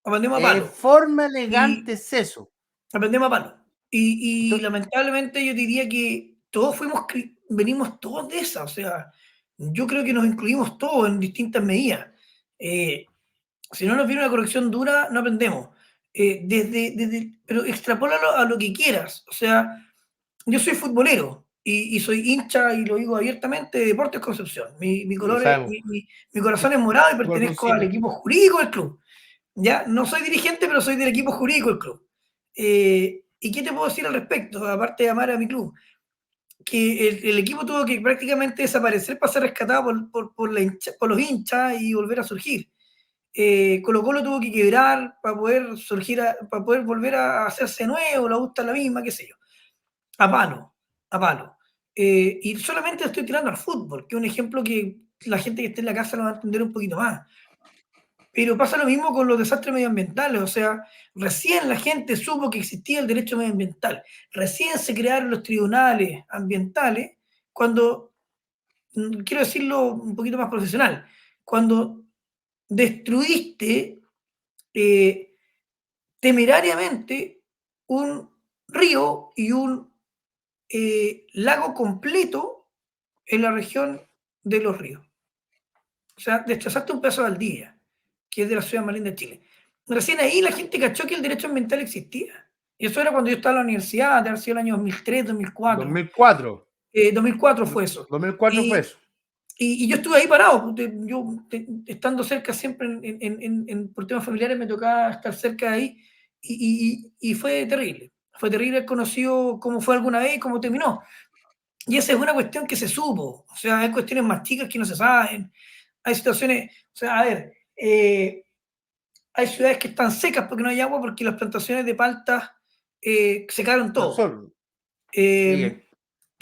Aprendemos a palos. Forma Y elegante es eso. aprendemos a palos. Y Entonces, lamentablemente yo diría que todos venimos todos de esa. O sea, yo creo que nos incluimos todos en distintas medidas. Si no nos viene una corrección dura, no aprendemos. Pero extrapólalo a lo que quieras. O sea, yo soy futbolero y soy hincha, y lo digo abiertamente, de Deportes Concepción. lo sabemos. Mi corazón es morado y Tu pertenezco al corazoncito. equipo jurídico del club. Ya, no soy dirigente, pero soy del equipo jurídico del club. ¿Y qué te puedo decir al respecto? Aparte de amar a mi club, que el equipo tuvo que prácticamente desaparecer para ser rescatado por los hinchas y volver a surgir. Colo-Colo tuvo que quebrar para poder surgir, para poder volver a hacerse nuevo, la gusta la misma, qué sé yo. A palo, a palo. Y solamente estoy tirando al fútbol, que es un ejemplo que la gente que esté en la casa lo va a entender un poquito más. Pero pasa lo mismo con los desastres medioambientales. O sea, recién la gente supo que existía el derecho medioambiental. Recién se crearon los tribunales ambientales cuando, quiero decirlo un poquito más profesional, cuando destruiste temerariamente un río y un lago completo en la región de Los Ríos. O sea, destrozaste un pedazo de Valdivia, que es de la ciudad más linda de Chile. Recién ahí la gente cachó que el derecho ambiental existía. Y eso era cuando yo estaba en la universidad, de haber sido el año 2003, 2004. 2004. 2004 fue eso. 2004 fue eso. Y yo estuve ahí parado. Yo, estando cerca siempre por temas familiares, me tocaba estar cerca de ahí. Y fue terrible. Fue terrible haber conocido cómo fue alguna vez y cómo terminó. Y esa es una cuestión que se supo. O sea, hay cuestiones más chicas que no se saben. Hay situaciones, o sea, a ver, hay ciudades que están secas porque no hay agua, porque las plantaciones de palta secaron todo. Se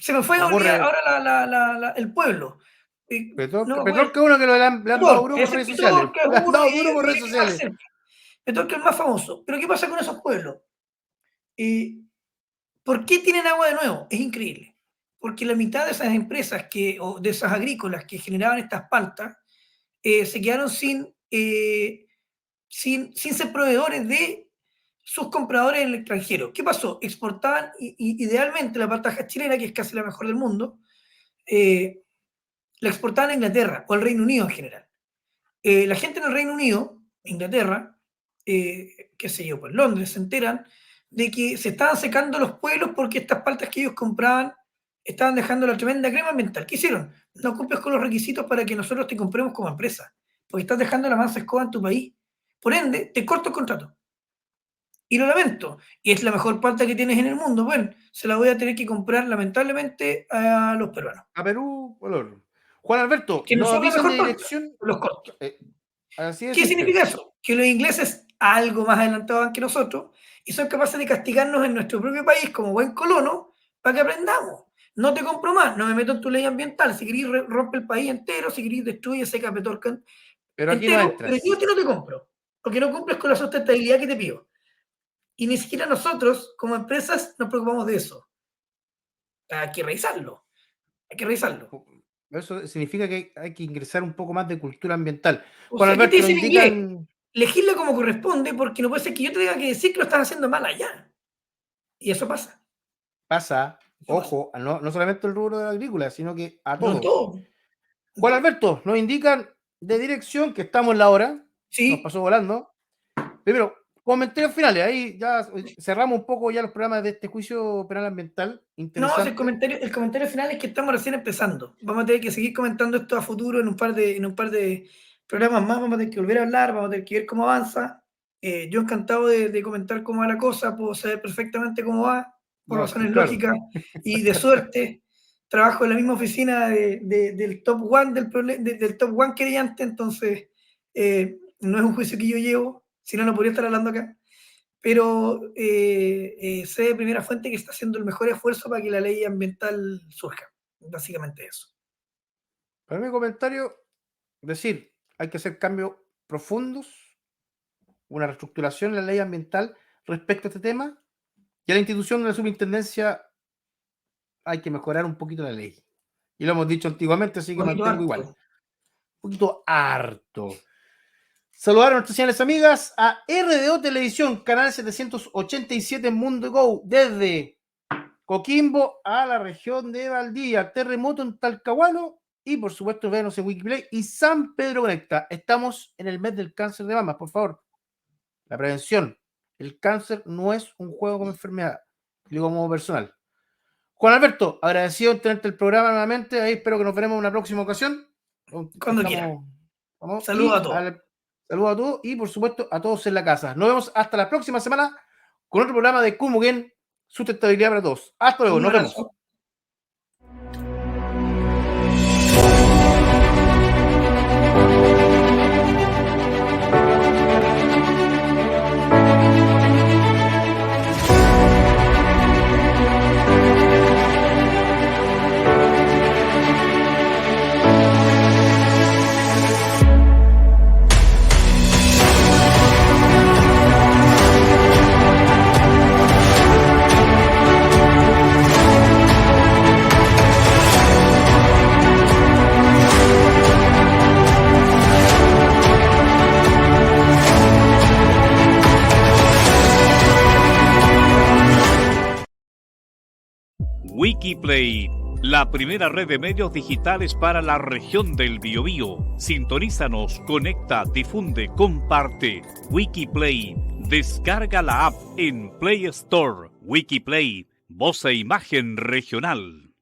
me fue a olvidar ahora el pueblo. Petorca es uno que le han dado duro por redes sociales. Le han dado duro por redes sociales. Petorca es el más famoso. Pero ¿qué pasa con esos pueblos? ¿Por qué tienen agua de nuevo? Es increíble. Porque la mitad de esas empresas o de esas agrícolas que generaban estas paltas se quedaron sin ser proveedores de sus compradores en el extranjero. ¿Qué pasó? Exportaban, idealmente, la palta chilena, que es casi la mejor del mundo, la exportaban a Inglaterra o al Reino Unido en general. La gente en el Reino Unido, Inglaterra, qué sé yo, pues Londres, se enteran de que se estaban secando los pueblos porque estas paltas que ellos compraban estaban dejando la tremenda crema ambiental. ¿Qué hicieron? No cumples con los requisitos para que nosotros te compremos como empresa, porque estás dejando la mansa escoba en tu país. Por ende, te corto el contrato. Y lo lamento. Y es la mejor palta que tienes en el mundo. Bueno, se la voy a tener que comprar, lamentablemente, a los peruanos. A Perú, olor. Juan Alberto, Que no nos son la avisan de mejor palta, dirección. los costos. Así es. ¿Qué significa eso? Que los ingleses, algo más adelantados que nosotros, y son capaces de castigarnos en nuestro propio país como buen colono para que aprendamos. No te compro más, no me meto en tu ley ambiental. Si querís, rompe el país entero. Si querís, destruye, seca, Petorca Pero aquí entero. no entras. Pero yo no te compro, porque no cumples con la sustentabilidad que te pido. Y ni siquiera nosotros, como empresas, nos preocupamos de eso. Hay que revisarlo. Hay que revisarlo. Eso significa que hay que ingresar un poco más de cultura ambiental. O Juan sea, ¿qué te Alberto, nos dice en inglés? indican, Legisla como corresponde, porque no puede ser que yo te tenga que decir que lo están haciendo mal allá. Y eso pasa. pasa, Eso pasa. ojo, no solamente el rubro de la agrícola, sino que a No en todo. todo. En Juan todo. Alberto, nos indican de dirección que estamos en la hora, nos Sí. pasó volando. Primero, comentarios finales, ahí ya cerramos un poco ya los programas de este juicio penal ambiental, No, si interesante. el comentario final es que estamos recién empezando. Vamos a tener que seguir comentando esto a futuro en un par de programas más. Vamos a tener que volver a hablar, vamos a tener que ver cómo avanza. Yo encantado de comentar cómo va la cosa, puedo saber perfectamente cómo va, por No, razones claro. lógicas y de suerte. Trabajo en la misma oficina del top one del top one querellante, entonces no es un juicio que yo llevo, si no, no podría estar hablando acá, pero sé de primera fuente que está haciendo el mejor esfuerzo para que la ley ambiental surja. Básicamente eso. Para mi comentario, decir, hay que hacer cambios profundos, una reestructuración en la ley ambiental respecto a este tema, y a la institución de la superintendencia hay que mejorar un poquito la ley. Y lo hemos dicho antiguamente, así Un que poquito mantengo igual. harto. Un poquito harto. Saludar a nuestras señales amigas a RDO Televisión, canal 787 Mundo Go, desde Coquimbo a la región de Valdivia, terremoto en Talcahuano y por supuesto vernos en Wikiplay y San Pedro Conecta. Estamos en el mes del cáncer de mama, por favor. La prevención. El cáncer no es un juego como enfermedad, lo digo como personal. Juan Alberto, agradecido en tenerte el programa nuevamente. Ahí espero que nos veremos en una próxima ocasión. Cuando quiera. Vamos, Saludos a todos. saludos a todos y por supuesto a todos en la casa. Nos vemos hasta la próxima semana con otro programa de Kumugen, sustentabilidad para todos. Hasta luego, Un nos vemos. abrazo. Wikiplay, la primera red de medios digitales para la región del Biobío. Sintonízanos, conecta, difunde, comparte. Wikiplay, descarga la app en Play Store. Wikiplay, voz e imagen regional.